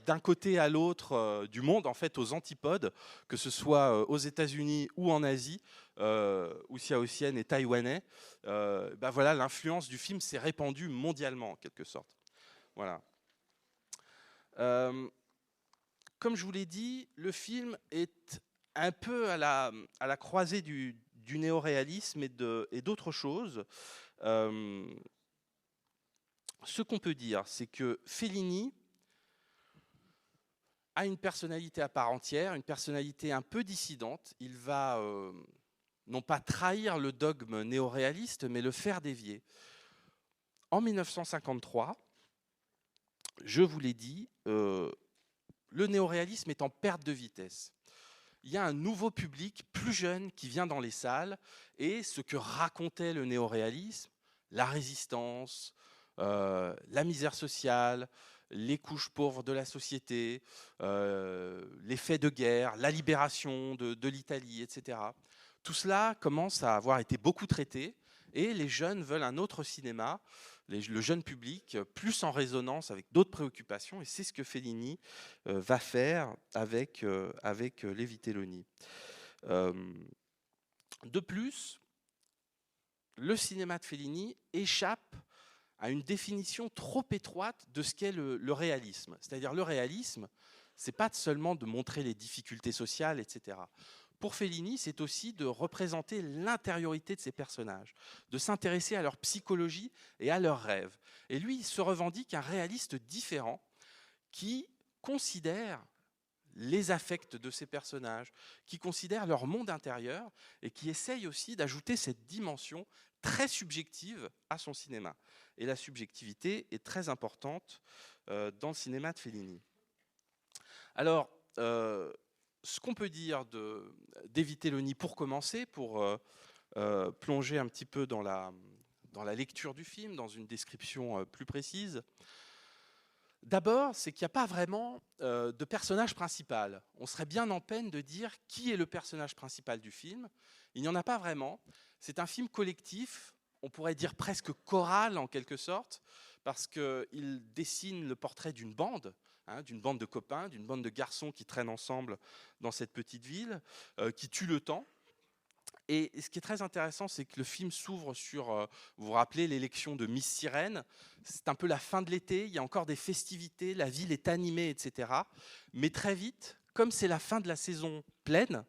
d'un côté à l'autre du monde, en fait, aux antipodes, que ce soit aux États-Unis ou en Asie, Wu Xiaoxian est taïwanais, bah voilà, l'influence du film s'est répandue mondialement en quelque sorte. Voilà. Comme je vous l'ai dit, le film est un peu à la croisée du néoréalisme et d'autres choses. Ce qu'on peut dire, c'est que Fellini a une personnalité à part entière, une personnalité un peu dissidente. Il va non pas trahir le dogme néoréaliste, mais le faire dévier. En 1953, je vous l'ai dit, le néoréalisme est en perte de vitesse. Il y a un nouveau public plus jeune qui vient dans les salles et ce que racontait le néoréalisme, la résistance, la misère sociale, les couches pauvres de la société, les faits de guerre, la libération de l'Italie, etc. Tout cela commence à avoir été beaucoup traité et les jeunes veulent un autre cinéma, le jeune public, plus en résonance avec d'autres préoccupations, et c'est ce que Fellini va faire avec les Vitelloni. De plus, le cinéma de Fellini échappe à une définition trop étroite de ce qu'est le réalisme. C'est-à-dire le réalisme, c'est pas seulement de montrer les difficultés sociales, etc. Pour Fellini, c'est aussi de représenter l'intériorité de ses personnages, de s'intéresser à leur psychologie et à leurs rêves. Et lui, il se revendique un réaliste différent qui considère les affects de ses personnages, qui considère leur monde intérieur et qui essaye aussi d'ajouter cette dimension très subjective à son cinéma. Et la subjectivité est très importante dans le cinéma de Fellini. Alors, ce qu'on peut dire des Vitelloni pour commencer, pour plonger un petit peu dans la lecture du film, dans une description plus précise. D'abord, c'est qu'il n'y a pas vraiment de personnage principal. On serait bien en peine de dire qui est le personnage principal du film. Il n'y en a pas vraiment. C'est un film collectif, on pourrait dire presque choral en quelque sorte, parce qu'il dessine le portrait d'une bande de copains, d'une bande de garçons qui traînent ensemble dans cette petite ville, qui tuent le temps. Et ce qui est très intéressant, c'est que le film s'ouvre sur, vous vous rappelez, l'élection de Miss Sirène. C'est un peu la fin de l'été, il y a encore des festivités, la ville est animée, etc. Mais très vite, comme c'est la fin de la saison pleine,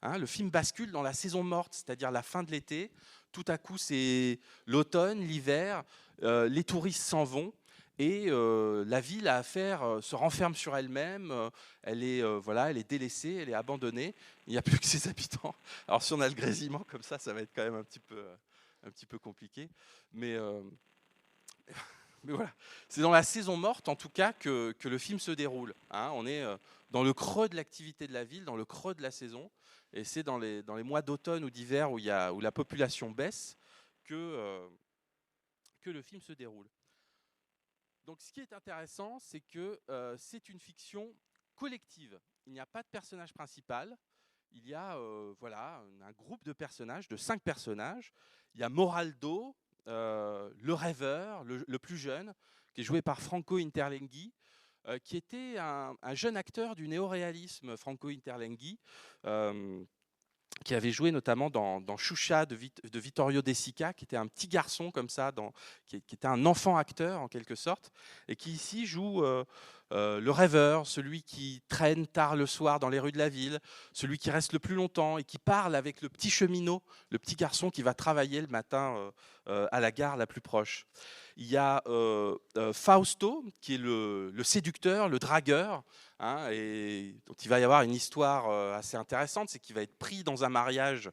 le film bascule dans la saison morte, c'est-à-dire la fin de l'été. Tout à coup, c'est l'automne, l'hiver, les touristes s'en vont. Et la ville a affaire, se renferme sur elle-même, elle est délaissée, elle est abandonnée, il n'y a plus que ses habitants. Alors si on a le grésillement comme ça va être quand même un petit peu compliqué. Mais voilà, c'est dans la saison morte en tout cas que le film se déroule. On est dans le creux de l'activité de la ville, dans le creux de la saison, et c'est dans les mois d'automne ou d'hiver où la population baisse que le film se déroule. Donc, ce qui est intéressant, c'est que c'est une fiction collective. Il n'y a pas de personnage principal. Il y a un groupe de personnages, de 5 personnages. Il y a Moraldo, le rêveur, le plus jeune, qui est joué par Franco Interlenghi, qui était un jeune acteur du néoréalisme, Franco Interlenghi, qui avait joué notamment dans Xuxa de Vittorio De Sica, qui était un petit garçon comme ça, qui était un enfant acteur en quelque sorte, et qui ici joue le rêveur, celui qui traîne tard le soir dans les rues de la ville, celui qui reste le plus longtemps et qui parle avec le petit cheminot, le petit garçon qui va travailler le matin à la gare la plus proche. Il y a Fausto, qui est le séducteur, le dragueur, et dont il va y avoir une histoire assez intéressante, c'est qu'il va être pris dans un mariage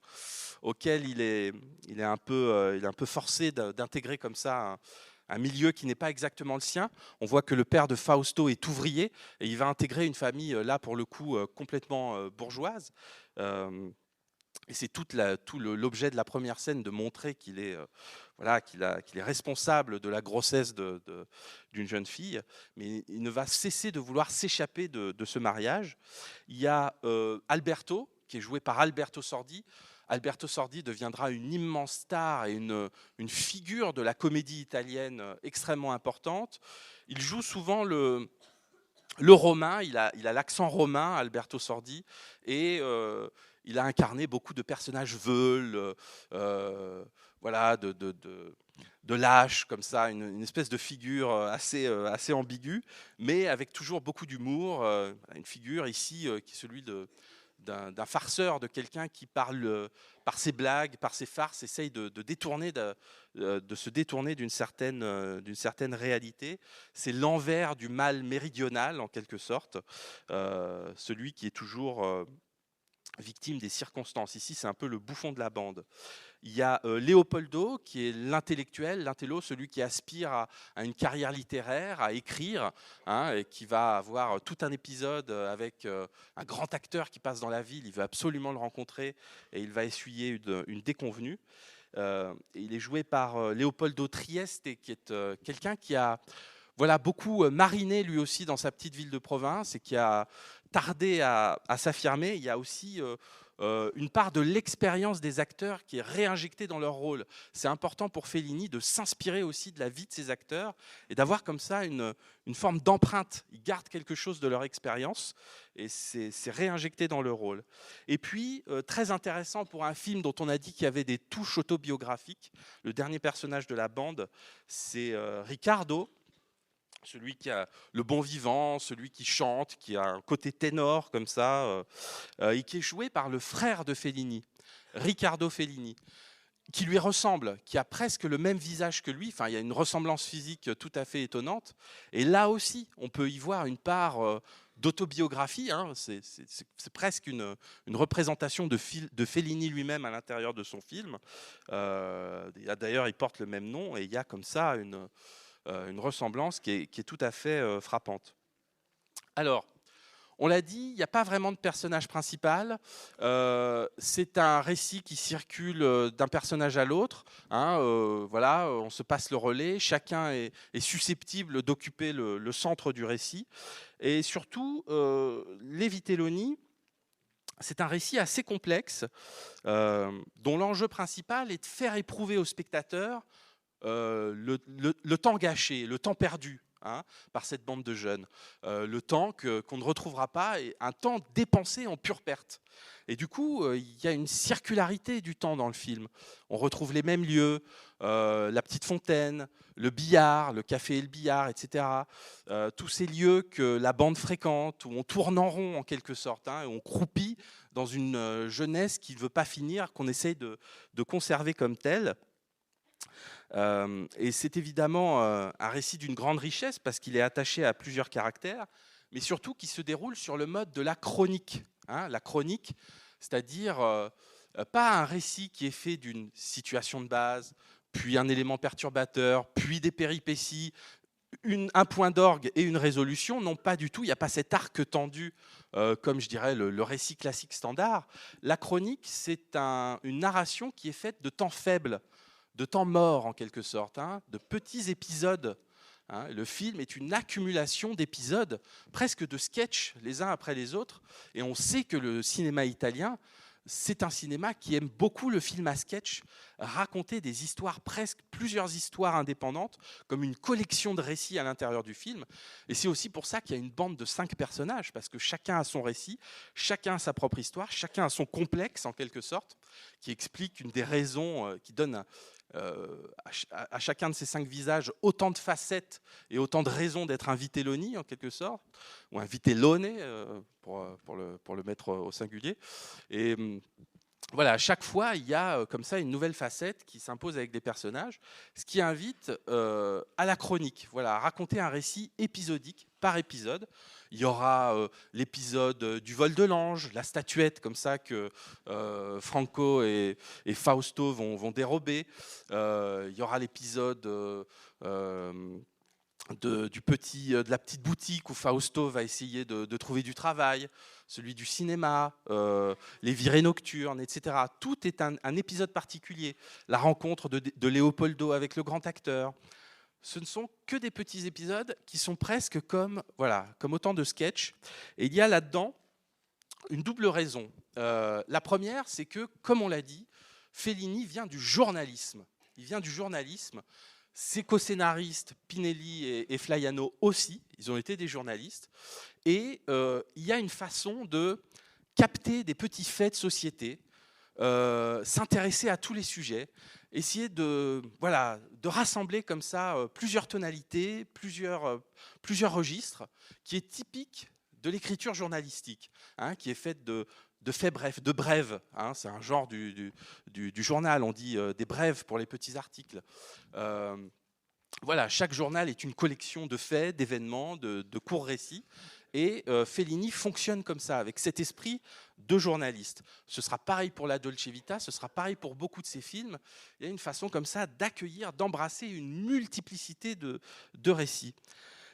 auquel il est un peu forcé d'intégrer comme ça un milieu qui n'est pas exactement le sien. On voit que le père de Fausto est ouvrier et il va intégrer une famille, là pour le coup, complètement bourgeoise. Et c'est tout l'objet de la première scène de montrer qu'il est, qu'il est responsable de la grossesse d'une jeune fille, mais il ne va cesser de vouloir s'échapper de ce mariage. Il y a Alberto, qui est joué par Alberto Sordi. Alberto Sordi deviendra une immense star et une figure de la comédie italienne extrêmement importante. Il joue souvent le romain, il a l'accent romain, Alberto Sordi, et il a incarné beaucoup de personnages veules, voilà, de lâches, comme ça, une espèce de figure assez ambiguë, mais avec toujours beaucoup d'humour. Une figure ici qui est celui d'un farceur, de quelqu'un qui parle par ses blagues, par ses farces, essaye de se détourner d'une certaine réalité. C'est l'envers du mal méridional, en quelque sorte, celui qui est toujours victime des circonstances. Ici, c'est un peu le bouffon de la bande. Il y a Leopoldo, qui est l'intellectuel, l'intello, celui qui aspire à une carrière littéraire, à écrire, hein, et qui va avoir tout un épisode avec un grand acteur qui passe dans la ville. Il veut absolument le rencontrer et il va essuyer une déconvenue. Il est joué par Leopoldo Trieste, qui est quelqu'un qui a beaucoup mariné lui aussi dans sa petite ville de province et qui a tardé à s'affirmer. Il y a aussi une part de l'expérience des acteurs qui est réinjectée dans leur rôle. C'est important pour Fellini de s'inspirer aussi de la vie de ses acteurs et d'avoir comme ça une forme d'empreinte. Ils gardent quelque chose de leur expérience et c'est réinjecté dans leur rôle. Et puis, très intéressant pour un film dont on a dit qu'il y avait des touches autobiographiques, le dernier personnage de la bande, c'est Ricardo, celui qui a le bon vivant, celui qui chante, qui a un côté ténor comme ça, et qui est joué par le frère de Fellini, Riccardo Fellini, qui lui ressemble, qui a presque le même visage que lui. Enfin, il y a une ressemblance physique tout à fait étonnante. Et là aussi, on peut y voir une part d'autobiographie. Hein. C'est presque une représentation de Fellini lui-même à l'intérieur de son film. D'ailleurs, il porte le même nom et il y a comme ça une ressemblance qui est tout à fait frappante. Alors, on l'a dit, il n'y a pas vraiment de personnage principal. C'est un récit qui circule d'un personnage à l'autre. Hein, on se passe le relais. Chacun est susceptible d'occuper le centre du récit. Et surtout, Les Vitelloni, c'est un récit assez complexe, dont l'enjeu principal est de faire éprouver au spectateur le temps gâché, le temps perdu, hein, par cette bande de jeunes, le temps qu'on ne retrouvera pas, et un temps dépensé en pure perte. Et du coup, il y a une circularité du temps dans le film. On retrouve les mêmes lieux, la petite fontaine, le billard, le café et le billard, etc. Tous ces lieux que la bande fréquente, où on tourne en rond en quelque sorte, hein, et on croupit dans une jeunesse qui ne veut pas finir, qu'on essaye de conserver comme telle. Et c'est évidemment un récit d'une grande richesse parce qu'il est attaché à plusieurs caractères, mais surtout qui se déroule sur le mode de la chronique. Hein, la chronique, c'est-à-dire pas un récit qui est fait d'une situation de base, puis un élément perturbateur, puis des péripéties, un point d'orgue et une résolution. Non, pas du tout. Il n'y a pas cet arc tendu comme je dirais le récit classique standard. La chronique, c'est une narration qui est faite de temps faibles, de temps mort en quelque sorte, hein, de petits épisodes. Hein. Le film est une accumulation d'épisodes, presque de sketchs les uns après les autres. Et on sait que le cinéma italien, c'est un cinéma qui aime beaucoup le film à sketch, raconter des histoires, presque plusieurs histoires indépendantes, comme une collection de récits à l'intérieur du film. Et c'est aussi pour ça qu'il y a une bande de 5 personnages, parce que chacun a son récit, chacun a sa propre histoire, chacun a son complexe en quelque sorte, qui explique une des raisons, qui donne à chacun de ces 5 visages autant de facettes et autant de raisons d'être un Vitelloni en quelque sorte, ou un Vitellone pour le mettre au singulier. Et voilà, à chaque fois, il y a comme ça une nouvelle facette qui s'impose avec des personnages, ce qui invite à la chronique, voilà, à raconter un récit épisodique par épisode. Il y aura l'épisode du vol de l'ange, la statuette comme ça que Franco et Fausto vont dérober. Il y aura l'épisode de la petite boutique où Fausto va essayer de trouver du travail, celui du cinéma, les virées nocturnes, etc. Tout est un épisode particulier. La rencontre de Leopoldo avec le grand acteur. Ce ne sont que des petits épisodes qui sont presque comme, voilà, comme autant de sketchs. Et il y a là-dedans une double raison. La première, c'est que, comme on l'a dit, Fellini vient du journalisme. Il vient du journalisme. Ses co-scénaristes, Pinelli et Flaiano aussi, ils ont été des journalistes. Et il y a une façon de capter des petits faits de société, s'intéresser à tous les sujets, essayer de rassembler comme ça plusieurs tonalités, plusieurs registres, qui est typique de l'écriture journalistique, hein, qui est faite de faits brefs, de brèves. Hein, c'est un genre du journal, on dit des brèves pour les petits articles. Voilà, chaque journal est une collection de faits, d'événements, de courts récits. Et Fellini fonctionne comme ça, avec cet esprit de journaliste. Ce sera pareil pour la Dolce Vita, ce sera pareil pour beaucoup de ses films. Il y a une façon comme ça d'accueillir, d'embrasser une multiplicité de récits.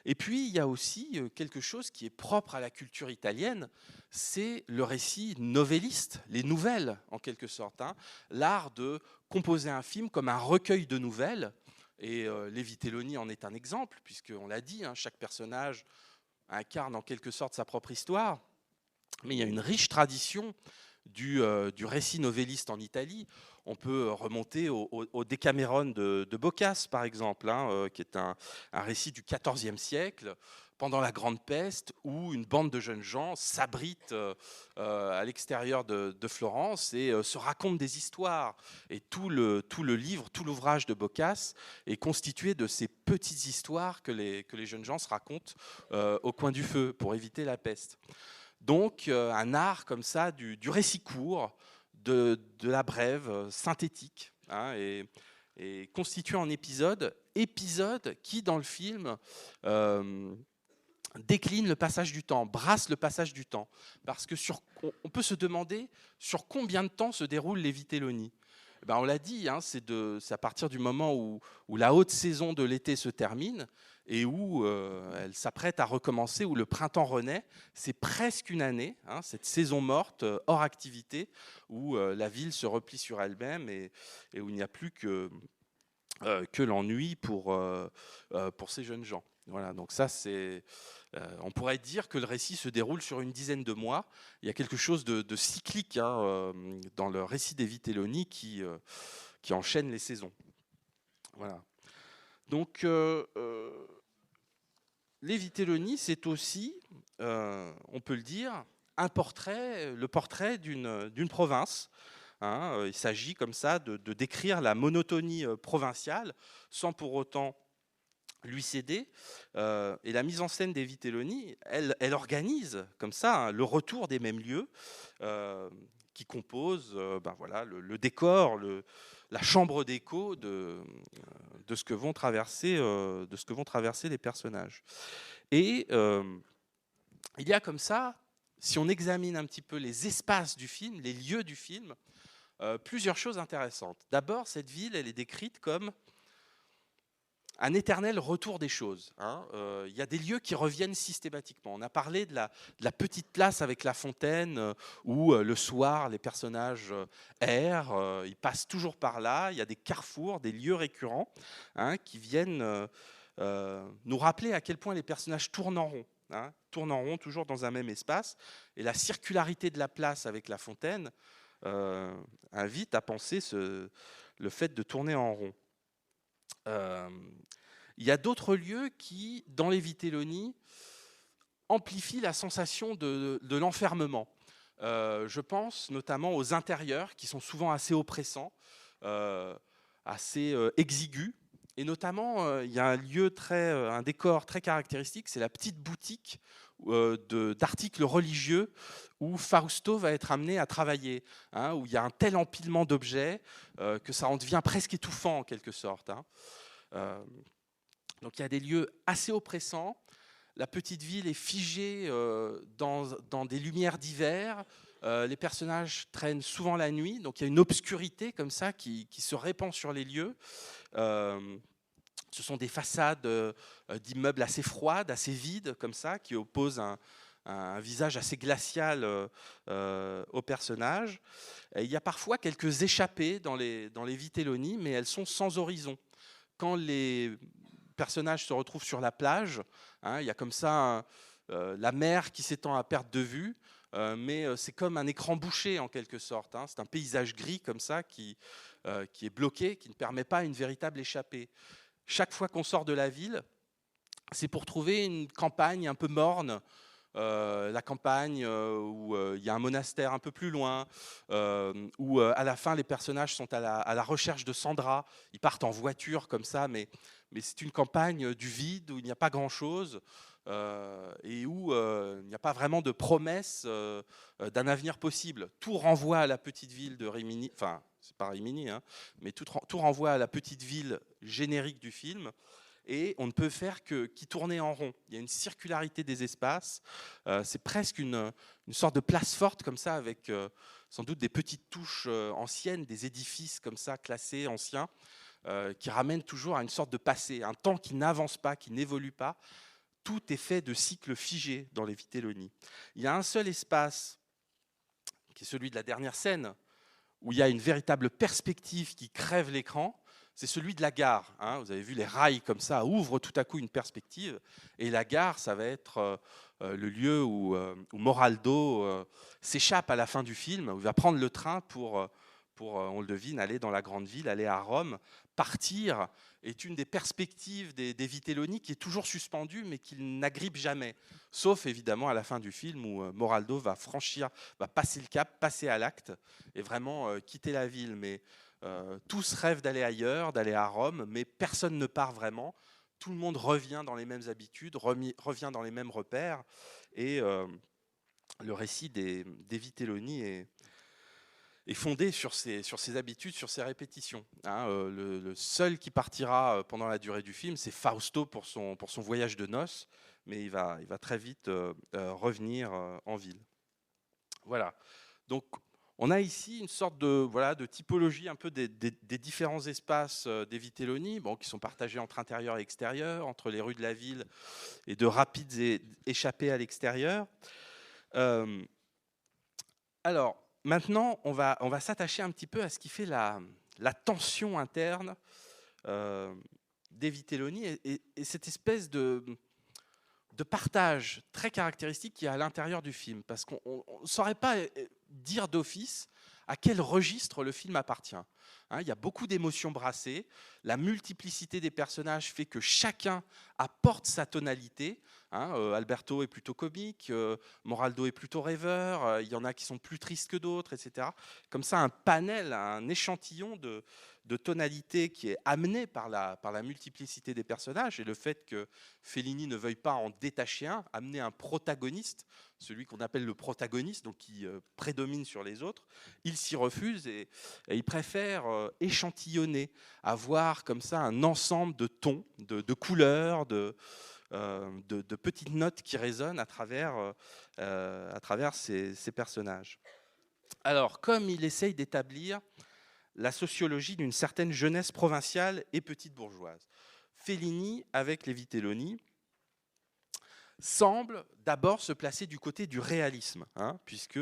Et puis, il y a aussi quelque chose qui est propre à la culture italienne, c'est le récit novelliste, les nouvelles, en quelque sorte. Hein. L'art de composer un film comme un recueil de nouvelles. Et Les Vitelloni en est un exemple, puisqu'on l'a dit, hein, chaque personnage incarne en quelque sorte sa propre histoire. Mais il y a une riche tradition du récit novelliste en Italie. On peut remonter au Decameron de Boccace, par exemple, hein, qui est un récit du XIVe siècle, pendant la Grande Peste, où une bande de jeunes gens s'abrite à l'extérieur de Florence et se raconte des histoires. Et tout le livre, tout l'ouvrage de Boccace est constitué de ces petites histoires que les jeunes gens se racontent au coin du feu pour éviter la peste. Donc, un art comme ça, du récit court, de la brève, synthétique, hein, et constitué en épisodes qui, dans le film, décline le passage du temps, brasse le passage du temps. Parce que on peut se demander sur combien de temps se déroulent les Vitelloni. Ben on l'a dit, hein, c'est à partir du moment où la haute saison de l'été se termine et où elle s'apprête à recommencer, où le printemps renaît. C'est presque une année, hein, cette saison morte, hors activité, où la ville se replie sur elle-même et où il n'y a plus que l'ennui pour ces jeunes gens. Voilà, donc ça c'est... on pourrait dire que le récit se déroule sur une dizaine de mois. Il y a quelque chose de cyclique, hein, dans le récit des Vitelloni qui enchaîne les saisons. Voilà. Donc, les Vitelloni, c'est aussi, on peut le dire, le portrait d'une province. Hein. Il s'agit comme ça de décrire la monotonie provinciale sans pour autant lui céder. Et la mise en scène des Vitelloni, elle organise comme ça, hein, le retour des mêmes lieux qui composent voilà, le décor, la chambre d'écho de ce que vont traverser les personnages. Et il y a comme ça, si on examine un petit peu les espaces du film, les lieux du film, plusieurs choses intéressantes. D'abord, cette ville, elle est décrite comme un éternel retour des choses. Hein. Il y a des lieux qui reviennent systématiquement. On a parlé de la petite place avec la fontaine où le soir, les personnages errent, ils passent toujours par là. Il y a des carrefours, des lieux récurrents, hein, qui viennent nous rappeler à quel point les personnages tournent en rond. Hein, tournent en rond toujours dans un même espace. Et la circularité de la place avec la fontaine invite à penser le fait de tourner en rond. Il y a d'autres lieux qui, dans les Vitelloni, amplifient la sensation de l'enfermement. Je pense notamment aux intérieurs qui sont souvent assez oppressants, assez exigus. Et notamment, il y a un décor très caractéristique, c'est la petite boutique d'articles religieux où Fausto va être amené à travailler, hein, où il y a un tel empilement d'objets que ça en devient presque étouffant en quelque sorte. Hein. Donc il y a des lieux assez oppressants. La petite ville est figée dans des lumières d'hiver. Les personnages traînent souvent la nuit, donc il y a une obscurité comme ça qui se répand sur les lieux. Ce sont des façades d'immeubles assez froides, assez vides, comme ça, qui opposent un visage assez glacial au personnage. Et il y a parfois quelques échappées dans les Vitelloni, mais elles sont sans horizon. Quand les personnages se retrouvent sur la plage, hein, il y a comme ça la mer qui s'étend à perte de vue, mais c'est comme un écran bouché en quelque sorte. Hein. C'est un paysage gris comme ça qui est bloqué, qui ne permet pas une véritable échappée. Chaque fois qu'on sort de la ville, c'est pour trouver une campagne un peu morne, la campagne où il y a un monastère un peu plus loin, où à la fin les personnages sont à la recherche de Sandra. Ils partent en voiture comme ça, mais c'est une campagne du vide où il n'y a pas grand-chose et où il n'y a pas vraiment de promesse d'un avenir possible. Tout renvoie à la petite ville de Rimini, enfin c'est pas Rimini, hein, mais tout renvoie à la petite ville générique du film. Et on ne peut faire qu'y tourner en rond. Il y a une circularité des espaces. C'est presque une sorte de place forte comme ça, avec sans doute des petites touches anciennes, des édifices comme ça, classés, anciens, qui ramènent toujours à une sorte de passé, un temps qui n'avance pas, qui n'évolue pas. Tout est fait de cycles figés dans les Vitelloni. Il y a un seul espace, qui est celui de la dernière scène, où il y a une véritable perspective qui crève l'écran. C'est celui de la gare. Hein. Vous avez vu les rails comme ça ouvrent tout à coup une perspective. Et la gare, ça va être le lieu où Moraldo s'échappe à la fin du film, où il va prendre le train pour, on le devine, aller dans la grande ville, aller à Rome. Partir est une des perspectives des Vitelloni qui est toujours suspendue, mais qu'il n'agrippe jamais. Sauf évidemment à la fin du film où Moraldo va passer le cap, passer à l'acte et vraiment quitter la ville. Mais tous rêvent d'aller ailleurs, d'aller à Rome, mais personne ne part vraiment. Tout le monde revient dans les mêmes habitudes, revient dans les mêmes repères. Et le récit des Vitelloni est fondé sur ces habitudes, sur ces répétitions. Hein, le seul qui partira pendant la durée du film, c'est Fausto pour son voyage de noces, mais il va très vite revenir en ville. Voilà. Donc, on a ici une sorte de typologie un peu des différents espaces des Vitelloni, qui sont partagés entre intérieur et extérieur, entre les rues de la ville et de rapides échappées à l'extérieur. Alors, maintenant, on va s'attacher un petit peu à ce qui fait la tension interne des Vitelloni et cette espèce de partage très caractéristique qui est à l'intérieur du film, parce qu'on ne saurait pas dire d'office à quel registre le film appartient. Hein, il y a beaucoup d'émotions brassées, la multiplicité des personnages fait que chacun apporte sa tonalité. Hein, Alberto est plutôt comique, Moraldo est plutôt rêveur, il y en a qui sont plus tristes que d'autres, etc. Comme ça, un panel, un échantillon de tonalité qui est amené par la multiplicité des personnages et le fait que Fellini ne veuille pas en détacher un, amener un protagoniste, celui qu'on appelle le protagoniste, donc qui prédomine sur les autres, il s'y refuse et il préfère échantillonner, avoir comme ça un ensemble de tons, de couleurs, de petites notes qui résonnent à travers ces personnages. Alors, comme il essaye d'établir la sociologie d'une certaine jeunesse provinciale et petite bourgeoise, Fellini, avec les Vitelloni, semble d'abord se placer du côté du réalisme, hein, puisque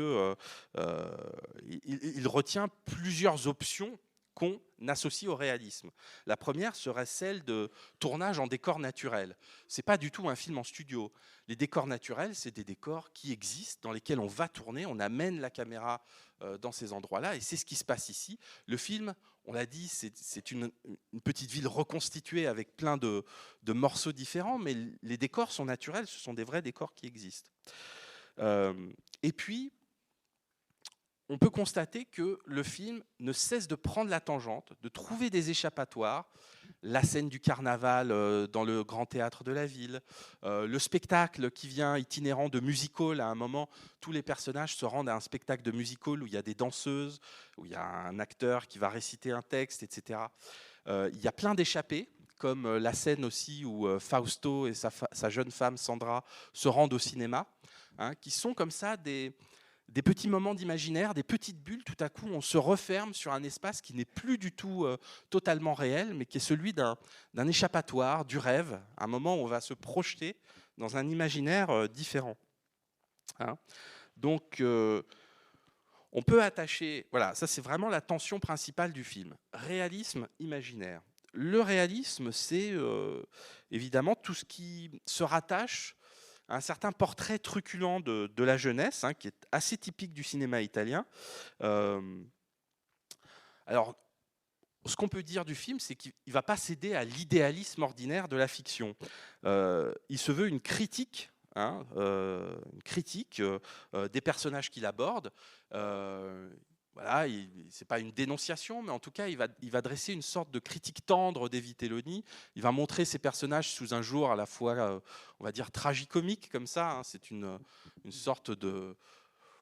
il retient plusieurs options qu'on associe au réalisme. La première serait celle de tournage en décor naturel. C'est pas du tout un film en studio. Les décors naturels, c'est des décors qui existent, dans lesquels on va tourner, on amène la caméra dans ces endroits-là, et c'est ce qui se passe ici. Le film, on l'a dit, c'est une petite ville reconstituée avec plein de morceaux différents, mais les décors sont naturels, ce sont des vrais décors qui existent. Et puis, on peut constater que le film ne cesse de prendre la tangente, de trouver des échappatoires, la scène du carnaval dans le grand théâtre de la ville, le spectacle qui vient itinérant de music-hall. À un moment, tous les personnages se rendent à un spectacle de music-hall où il y a des danseuses, où il y a un acteur qui va réciter un texte, etc. Il y a plein d'échappées, comme la scène aussi où Fausto et sa jeune femme Sandra se rendent au cinéma, hein, qui sont comme ça des des petits moments d'imaginaire, des petites bulles, tout à coup on se referme sur un espace qui n'est plus du tout totalement réel, mais qui est celui d'un échappatoire, du rêve, un moment où on va se projeter dans un imaginaire différent. Hein. Donc on peut attacher, voilà, ça c'est vraiment la tension principale du film, réalisme, imaginaire. Le réalisme, c'est évidemment tout ce qui se rattache à un certain portrait truculent de la jeunesse, hein, qui est assez typique du cinéma italien. Alors, ce qu'on peut dire du film, c'est qu'il ne va pas céder à l'idéalisme ordinaire de la fiction. Il se veut une critique, hein, des personnages qu'il aborde. Voilà, c'est pas une dénonciation, mais en tout cas, il va dresser une sorte de critique tendre des Vitelloni. Il va montrer ces personnages sous un jour à la fois, on va dire, tragicomique, comme ça. Hein. C'est une sorte de,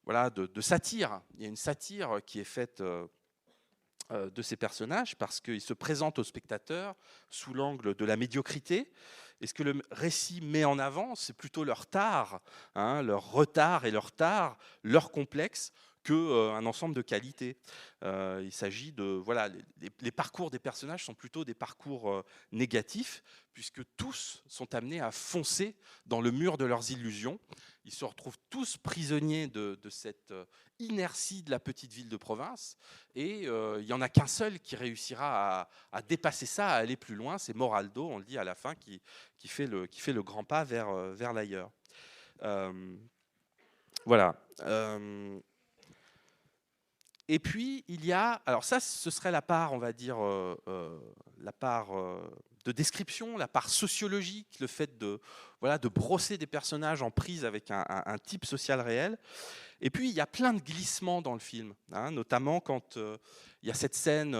voilà, de satire. Il y a une satire qui est faite de ces personnages parce qu'ils se présentent aux spectateurs sous l'angle de la médiocrité. Et ce que le récit met en avant, c'est plutôt leur tard, hein, leur retard et leur tard, leur complexe, qu'un ensemble de qualités. Il s'agit de... Voilà, les parcours des personnages sont plutôt des parcours négatifs, puisque tous sont amenés à foncer dans le mur de leurs illusions. Ils se retrouvent tous prisonniers de cette inertie de la petite ville de province, et il n'y en a qu'un seul qui réussira à dépasser ça, à aller plus loin, c'est Moraldo, on le dit à la fin, qui fait le grand pas vers l'ailleurs. Voilà. Et puis, il y a... Alors ça, ce serait la part, on va dire, la part de description, la part sociologique, le fait de brosser des personnages en prise avec un type social réel. Et puis, il y a plein de glissements dans le film, hein, notamment quand il y a cette scène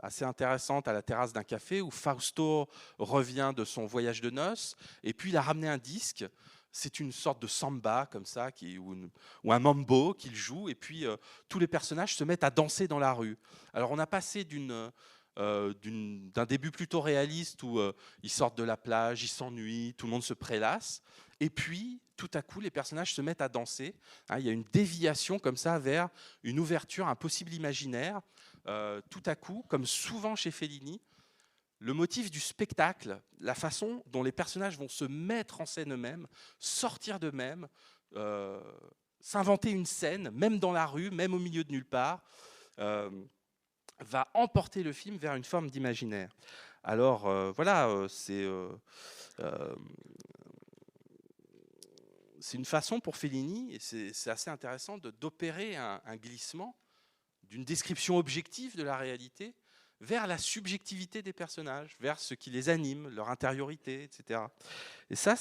assez intéressante à la terrasse d'un café où Fausto revient de son voyage de noces, et puis il a ramené un disque. C'est une sorte de samba comme ça, ou un mambo qu'il joue, et puis tous les personnages se mettent à danser dans la rue. Alors on a passé d'un début plutôt réaliste où ils sortent de la plage, ils s'ennuient, tout le monde se prélasse, et puis tout à coup les personnages se mettent à danser. Hein, il y a une déviation comme ça vers une ouverture, un possible imaginaire. Tout à coup, comme souvent chez Fellini, le motif du spectacle, la façon dont les personnages vont se mettre en scène eux-mêmes, sortir d'eux-mêmes, s'inventer une scène, même dans la rue, même au milieu de nulle part, va emporter le film vers une forme d'imaginaire. Alors voilà, c'est une façon pour Fellini, et c'est assez intéressant, d'opérer un glissement d'une description objective de la réalité vers la subjectivité des personnages, vers ce qui les anime, leur intériorité, etc. Et ça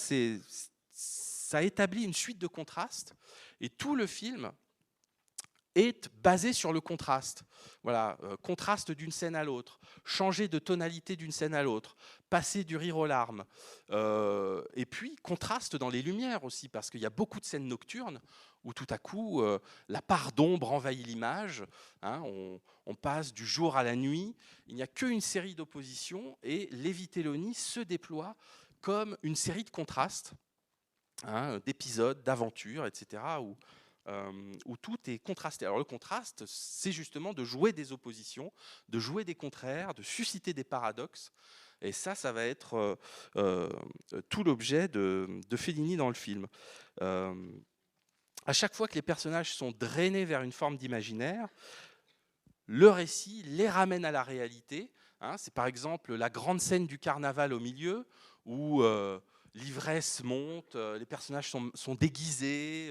établit une suite de contrastes, et tout le film est basé sur le contraste. Voilà, contraste d'une scène à l'autre, changer de tonalité d'une scène à l'autre, passer du rire aux larmes, et puis contraste dans les lumières aussi, parce qu'il y a beaucoup de scènes nocturnes où tout à coup la part d'ombre envahit l'image, hein, on passe du jour à la nuit, il n'y a qu'une série d'oppositions, et les Vitelloni se déploient comme une série de contrastes, hein, d'épisodes, d'aventures, etc., où tout est contrasté. Alors le contraste, c'est justement de jouer des oppositions, de jouer des contraires, de susciter des paradoxes. Et ça va être tout l'objet de Fellini dans le film. À chaque fois que les personnages sont drainés vers une forme d'imaginaire, le récit les ramène à la réalité. Hein, c'est par exemple la grande scène du carnaval au milieu, où l'ivresse monte, les personnages sont déguisés,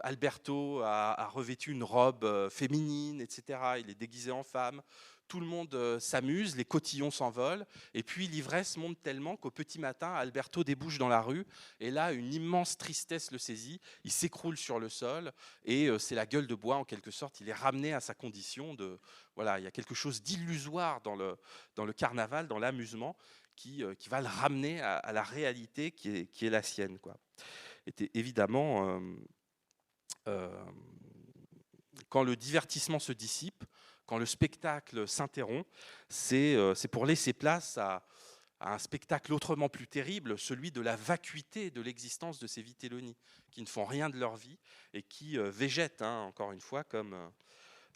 Alberto a revêtu une robe féminine, etc. Il est déguisé en femme. Tout le monde s'amuse, les cotillons s'envolent. Et puis l'ivresse monte tellement qu'au petit matin, Alberto débouche dans la rue. Et là, une immense tristesse le saisit. Il s'écroule sur le sol. Et c'est la gueule de bois, en quelque sorte. Il est ramené à sa condition de... Voilà, il y a quelque chose d'illusoire dans le carnaval, dans l'amusement, qui va le ramener à la réalité qui est la sienne, quoi. Et évidemment... quand le divertissement se dissipe, quand le spectacle s'interrompt, c'est pour laisser place à un spectacle autrement plus terrible, celui de la vacuité de l'existence de ces Vitelloni, qui ne font rien de leur vie et qui végètent, hein, encore une fois, comme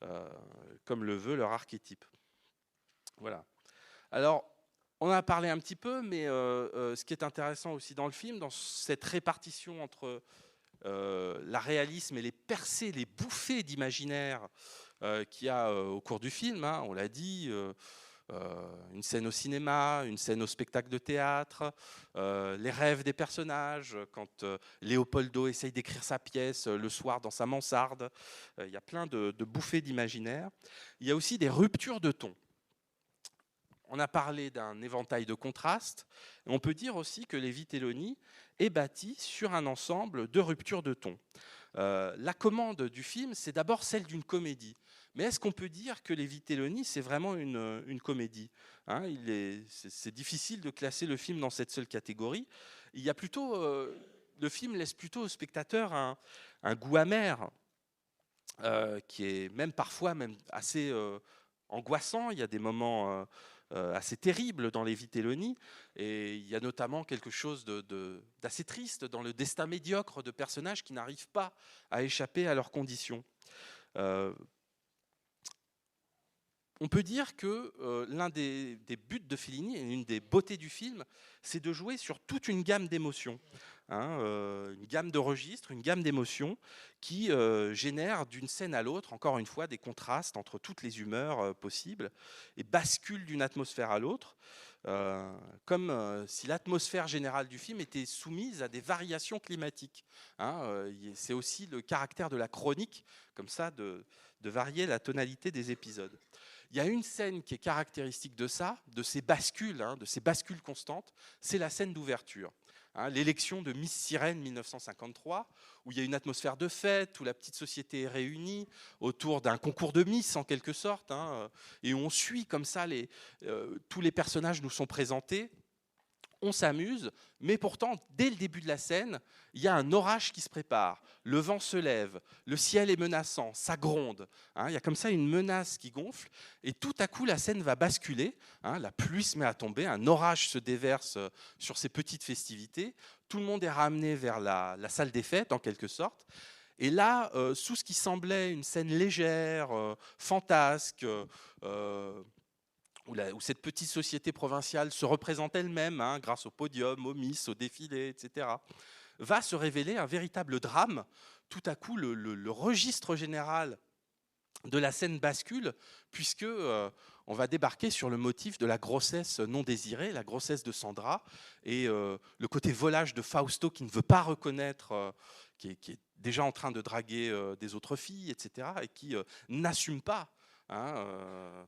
le veut leur archétype. Voilà. Alors, on en a parlé un petit peu, mais ce qui est intéressant aussi dans le film, dans cette répartition entre la réalisme et les percées, les bouffées d'imaginaire qu'il y a au cours du film, hein, on l'a dit, une scène au cinéma, une scène au spectacle de théâtre, les rêves des personnages, quand Léopoldo essaye d'écrire sa pièce le soir dans sa mansarde, il y a plein de bouffées d'imaginaire. Il y a aussi des ruptures de ton. On a parlé d'un éventail de contrastes, et on peut dire aussi que les Vitelloni est bâti sur un ensemble de ruptures de ton. La commande du film, c'est d'abord celle d'une comédie. Mais est-ce qu'on peut dire que les Vitelloni, c'est vraiment une comédie, hein, c'est difficile de classer le film dans cette seule catégorie. Il y a plutôt, le film laisse plutôt au spectateur un goût amer, qui est même parfois même assez angoissant. Il y a des moments assez terribles dans les Vitelloni, et il y a notamment quelque chose d'assez triste dans le destin médiocre de personnages qui n'arrivent pas à échapper à leurs conditions. On peut dire que l'un des buts de Fellini et l'une des beautés du film, c'est de jouer sur toute une gamme d'émotions, hein, une gamme de registres, une gamme d'émotions qui génère d'une scène à l'autre, encore une fois, des contrastes entre toutes les humeurs possibles et bascule d'une atmosphère à l'autre, comme si l'atmosphère générale du film était soumise à des variations climatiques, hein, c'est aussi le caractère de la chronique, comme ça, de varier la tonalité des épisodes. Il y a une scène qui est caractéristique de ça, de ces bascules, hein, de ces bascules constantes, c'est la scène d'ouverture. Hein, l'élection de Miss Sirène 1953, où il y a une atmosphère de fête, où la petite société est réunie autour d'un concours de Miss en quelque sorte, hein, et où on suit comme ça, tous les personnages nous sont présentés. On s'amuse, mais pourtant, dès le début de la scène, il y a un orage qui se prépare. Le vent se lève, le ciel est menaçant, ça gronde. Hein, il y a comme ça une menace qui gonfle, et tout à coup, la scène va basculer. Hein, la pluie se met à tomber, un orage se déverse sur ces petites festivités. Tout le monde est ramené vers la salle des fêtes, en quelque sorte. Et là, sous ce qui semblait une scène légère, fantasque, où cette petite société provinciale se représente elle-même, hein, grâce au podium, aux Miss, au défilé, etc., va se révéler un véritable drame. Tout à coup, le registre général de la scène bascule, puisque on va débarquer sur le motif de la grossesse non désirée, la grossesse de Sandra, et le côté volage de Fausto qui ne veut pas reconnaître, qui est déjà en train de draguer des autres filles, etc., et qui n'assume pas, hein,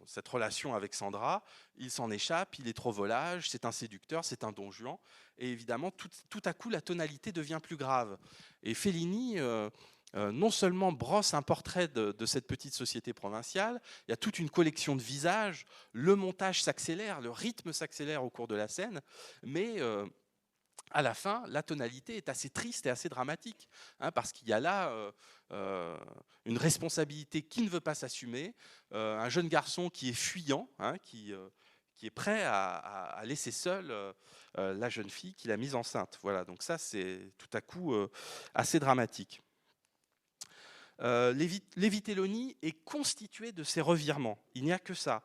cette relation avec Sandra. Il s'en échappe, il est trop volage, c'est un séducteur, c'est un don Juan, et évidemment tout à coup la tonalité devient plus grave. Et Fellini non seulement brosse un portrait de cette petite société provinciale, il y a toute une collection de visages, le montage s'accélère, le rythme s'accélère au cours de la scène, mais à la fin, la tonalité est assez triste et assez dramatique, hein, parce qu'il y a là une responsabilité qui ne veut pas s'assumer, un jeune garçon qui est fuyant, hein, qui est prêt à laisser seule la jeune fille qu'il a mise enceinte. Voilà, donc ça, c'est tout à coup assez dramatique. Les Vitelloni est constitué de ces revirements. Il n'y a que ça.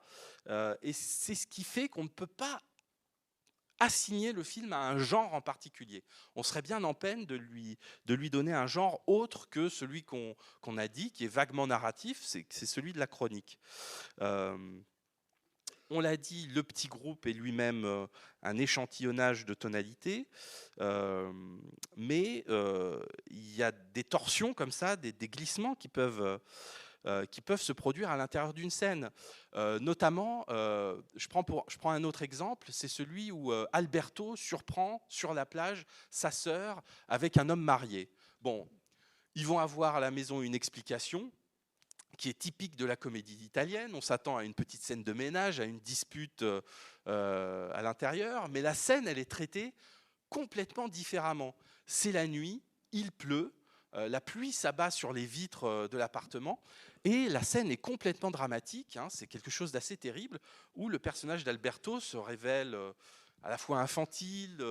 Et c'est ce qui fait qu'on ne peut pas assigner le film à un genre en particulier. On serait bien en peine de lui donner un genre autre que celui qu'on a dit, qui est vaguement narratif, c'est celui de la chronique. On l'a dit, le petit groupe est lui-même un échantillonnage de tonalités, mais il y a des torsions comme ça, des glissements qui peuvent se produire à l'intérieur d'une scène. Notamment, je prends un autre exemple, c'est celui où Alberto surprend sur la plage sa sœur avec un homme marié. Bon, ils vont avoir à la maison une explication qui est typique de la comédie italienne. On s'attend à une petite scène de ménage, à une dispute à l'intérieur, mais la scène, elle est traitée complètement différemment. C'est la nuit, il pleut, La pluie s'abat sur les vitres de l'appartement et la scène est complètement dramatique. C'est quelque chose d'assez terrible où le personnage d'Alberto se révèle à la fois infantile,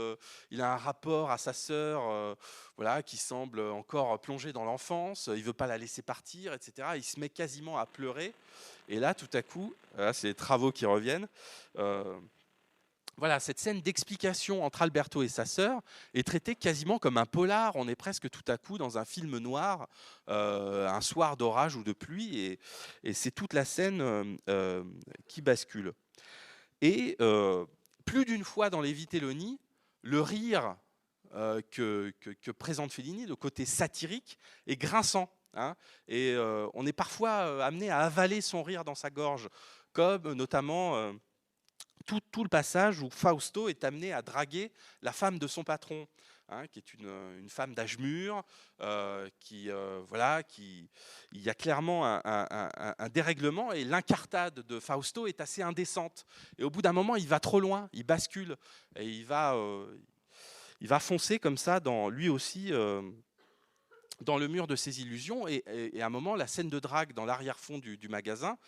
il a un rapport à sa sœur voilà, qui semble encore plongé dans l'enfance, il ne veut pas la laisser partir, etc. Il se met quasiment à pleurer. Et là, tout à coup, là, c'est les travaux qui reviennent. Voilà, cette scène d'explication entre Alberto et sa sœur est traitée quasiment comme un polar. On est presque tout à coup dans un film noir, un soir d'orage ou de pluie, et c'est toute la scène qui bascule. Et plus d'une fois dans Les Vitelloni, le rire que présente Fellini, le côté satirique, est grinçant. Et on est parfois amené à avaler son rire dans sa gorge, comme notamment tout le passage où Fausto est amené à draguer la femme de son patron, qui est une femme d'âge mûr, voilà, il y a clairement un dérèglement, et l'incartade de Fausto est assez indécente. Et au bout d'un moment, il va trop loin, il bascule, et il va foncer comme ça, lui aussi, dans le mur de ses illusions. Et à un moment, la scène de drague dans l'arrière-fond du magasin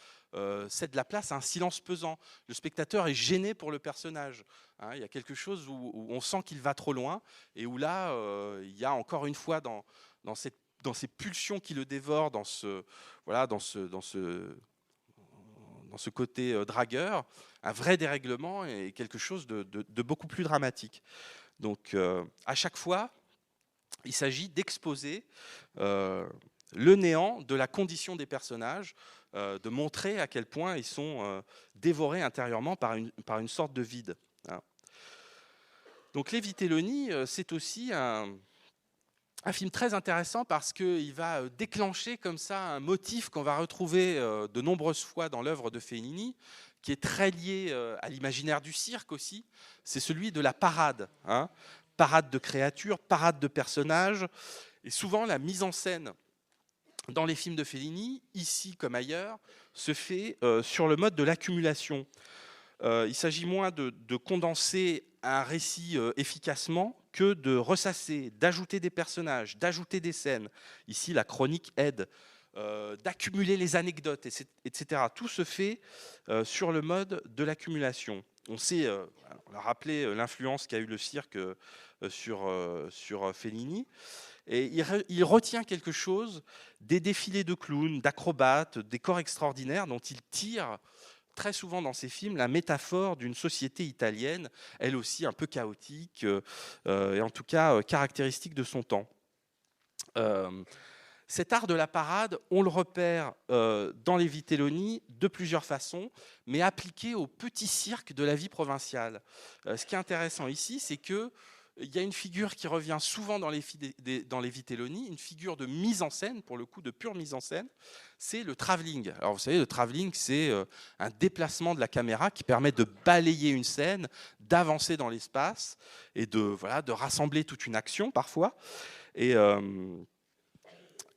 cède la place à un silence pesant. Le spectateur est gêné pour le personnage. Il y a quelque chose où on sent qu'il va trop loin, et où là, il y a encore une fois dans ces pulsions qui le dévorent, dans ce côté dragueur, un vrai dérèglement et quelque chose de beaucoup plus dramatique. Donc, à chaque fois, il s'agit d'exposer le néant de la condition des personnages, de montrer à quel point ils sont dévorés intérieurement par une sorte de vide. Donc Les Vitelloni, c'est aussi un film très intéressant parce qu'il va déclencher comme ça un motif qu'on va retrouver de nombreuses fois dans l'œuvre de Fellini, qui est très lié à l'imaginaire du cirque aussi. C'est celui de la parade. Parade de créatures, parade de personnages. Et souvent, la mise en scène dans les films de Fellini, ici comme ailleurs, se fait sur le mode de l'accumulation. Il s'agit moins de condenser un récit efficacement que de ressasser, d'ajouter des personnages, d'ajouter des scènes. Ici, la chronique aide, d'accumuler les anecdotes, etc. Tout se fait sur le mode de l'accumulation. On sait, on a rappelé l'influence qu'a eu le cirque sur Fellini. Et il retient quelque chose des défilés de clowns, d'acrobates, des corps extraordinaires dont il tire très souvent dans ses films la métaphore d'une société italienne, elle aussi un peu chaotique, et en tout cas caractéristique de son temps. Cet art de la parade, on le repère dans les Vitelloni de plusieurs façons, mais appliqué au petit cirque de la vie provinciale. Ce qui est intéressant ici, c'est que il y a une figure qui revient souvent dans les Vitelloni, une figure de mise en scène, pour le coup de pure mise en scène, c'est le travelling. Alors vous savez, le travelling, c'est un déplacement de la caméra qui permet de balayer une scène, d'avancer dans l'espace et de rassembler toute une action parfois. Et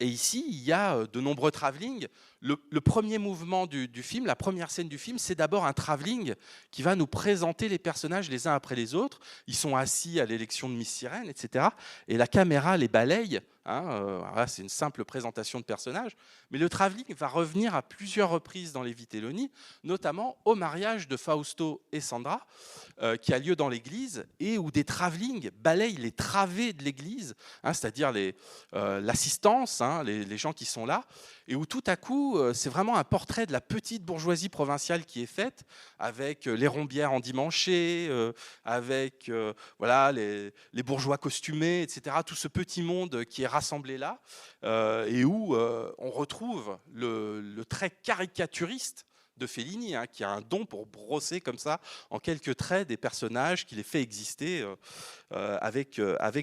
ici, il y a de nombreux travelling. Le premier mouvement du film, la première scène du film, c'est d'abord un travelling qui va nous présenter les personnages les uns après les autres. Ils sont assis à l'élection de Miss Sirène, etc. Et la caméra les balaye. Là, c'est une simple présentation de personnages. Mais le travelling va revenir à plusieurs reprises dans les Vitelloni, notamment au mariage de Fausto et Sandra, qui a lieu dans l'église, et où des travelling balayent les travées de l'église, c'est-à-dire l'assistance, les gens qui sont là, et où tout à coup, c'est vraiment un portrait de la petite bourgeoisie provinciale qui est faite, avec les rombières endimanchées, avec les bourgeois costumés, etc. Tout ce petit monde qui est rassemblé là, et où on retrouve le trait caricaturiste de Fellini, qui a un don pour brosser comme ça en quelques traits des personnages, qui les fait exister avec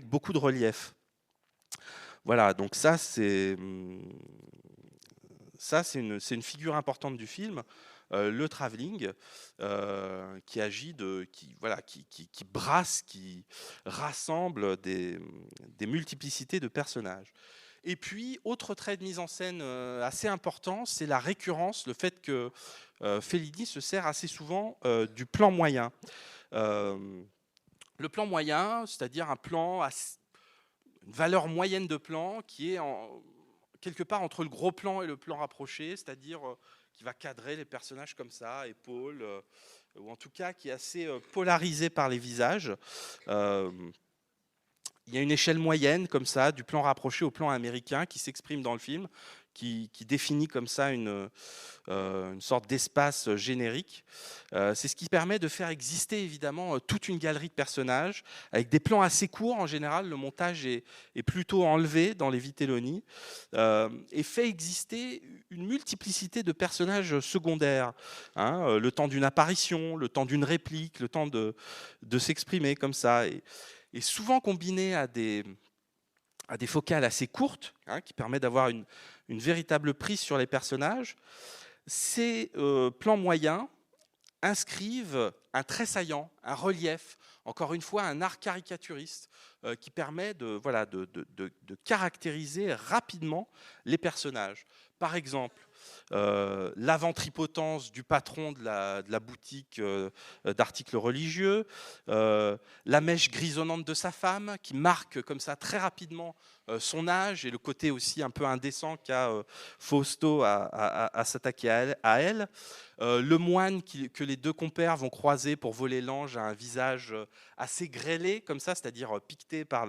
beaucoup de relief. Voilà, donc ça c'est une figure importante du film, le travelling, qui agit qui brasse, qui rassemble des multiplicités de personnages. Et puis, autre trait de mise en scène assez important, c'est la récurrence, le fait que Fellini se sert assez souvent du plan moyen. Le plan moyen, c'est-à-dire un plan valeur moyenne de plan qui est quelque part entre le gros plan et le plan rapproché, c'est-à-dire qui va cadrer les personnages comme ça, épaules, ou en tout cas qui est assez polarisé par les visages. Il y a une échelle moyenne comme ça, du plan rapproché au plan américain qui s'exprime dans le film, qui définit comme ça une sorte d'espace générique. C'est ce qui permet de faire exister évidemment toute une galerie de personnages, avec des plans assez courts en général. Le montage est plutôt enlevé dans les Vitelloni, et fait exister une multiplicité de personnages secondaires, hein, le temps d'une apparition, le temps d'une réplique, le temps de s'exprimer comme ça. Et souvent combiné à des focales assez courtes, hein, qui permettent d'avoir une véritable prise sur les personnages. Ces plans moyens inscrivent un trait saillant, un relief, encore une fois un art caricaturiste qui permet de caractériser rapidement les personnages. Par exemple, l'avant-tripotence du patron de la boutique d'articles religieux, la mèche grisonnante de sa femme qui marque comme ça très rapidement son âge et le côté aussi un peu indécent qu'a Fausto à s'attaquer à elle. Le moine que les deux compères vont croiser pour voler l'ange a un visage assez grêlé comme ça, c'est-à-dire piqueté par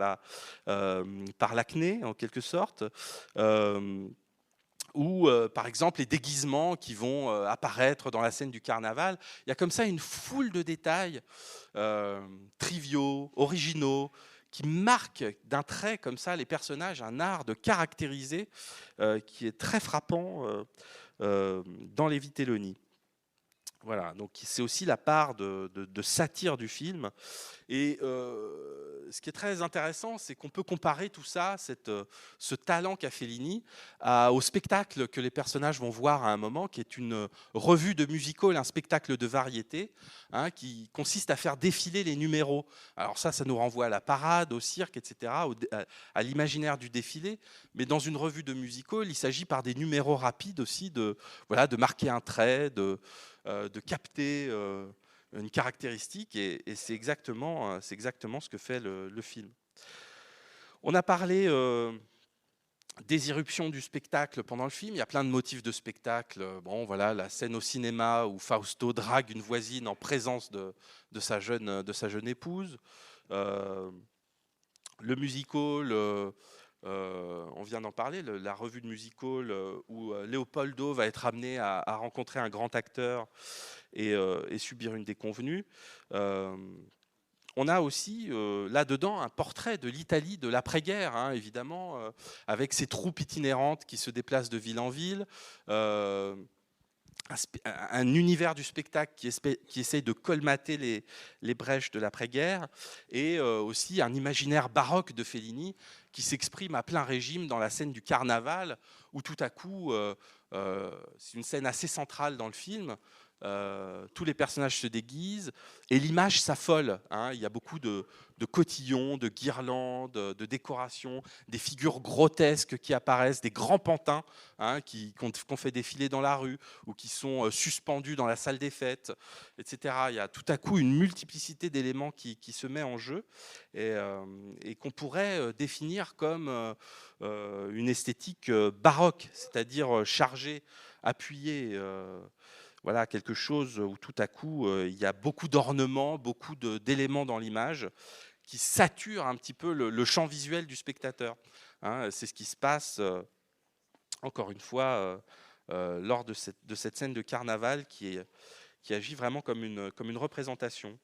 l'acné en quelque sorte. Ou par exemple les déguisements qui vont apparaître dans la scène du carnaval. Il y a comme ça une foule de détails triviaux, originaux, qui marquent d'un trait comme ça les personnages, un art de caractériser qui est très frappant dans les Vitelloni. Voilà, donc c'est aussi la part de satire du film. Et ce qui est très intéressant, c'est qu'on peut comparer tout ça, ce talent qu'a Fellini, au spectacle que les personnages vont voir à un moment, qui est une revue de musical, un spectacle de variété, hein, qui consiste à faire défiler les numéros. Alors ça nous renvoie à la parade, au cirque, etc., à l'imaginaire du défilé. Mais dans une revue de musical, il s'agit par des numéros rapides aussi de marquer un trait, de capter une caractéristique, et c'est exactement ce que fait le film. On a parlé des irruptions du spectacle pendant le film. Il y a plein de motifs de spectacle. Bon, voilà, la scène au cinéma où Fausto drague une voisine en présence de sa jeune épouse. Le musical, on vient d'en parler, la revue de musical où Leopoldo va être amené à rencontrer un grand acteur et subir une déconvenue. On a aussi là-dedans un portrait de l'Italie de l'après-guerre, hein, évidemment, avec ces troupes itinérantes qui se déplacent de ville en ville, un univers du spectacle qui essaye de colmater les brèches de l'après-guerre, et aussi un imaginaire baroque de Fellini qui s'exprime à plein régime dans la scène du carnaval, où tout à coup, c'est une scène assez centrale dans le film, tous les personnages se déguisent et l'image s'affole, hein. Il y a beaucoup de cotillons, de guirlandes, de décorations, des figures grotesques qui apparaissent, des grands pantins, hein, qu'on fait défiler dans la rue ou qui sont suspendus dans la salle des fêtes, etc. Il y a tout à coup une multiplicité d'éléments qui se met en jeu et qu'on pourrait définir comme une esthétique baroque, c'est-à-dire chargée, appuyée. Voilà, quelque chose où tout à coup, il y a beaucoup d'ornements, beaucoup d'éléments dans l'image qui saturent un petit peu le champ visuel du spectateur, hein. C'est ce qui se passe, encore une fois, lors de cette scène de carnaval qui agit vraiment comme une représentation.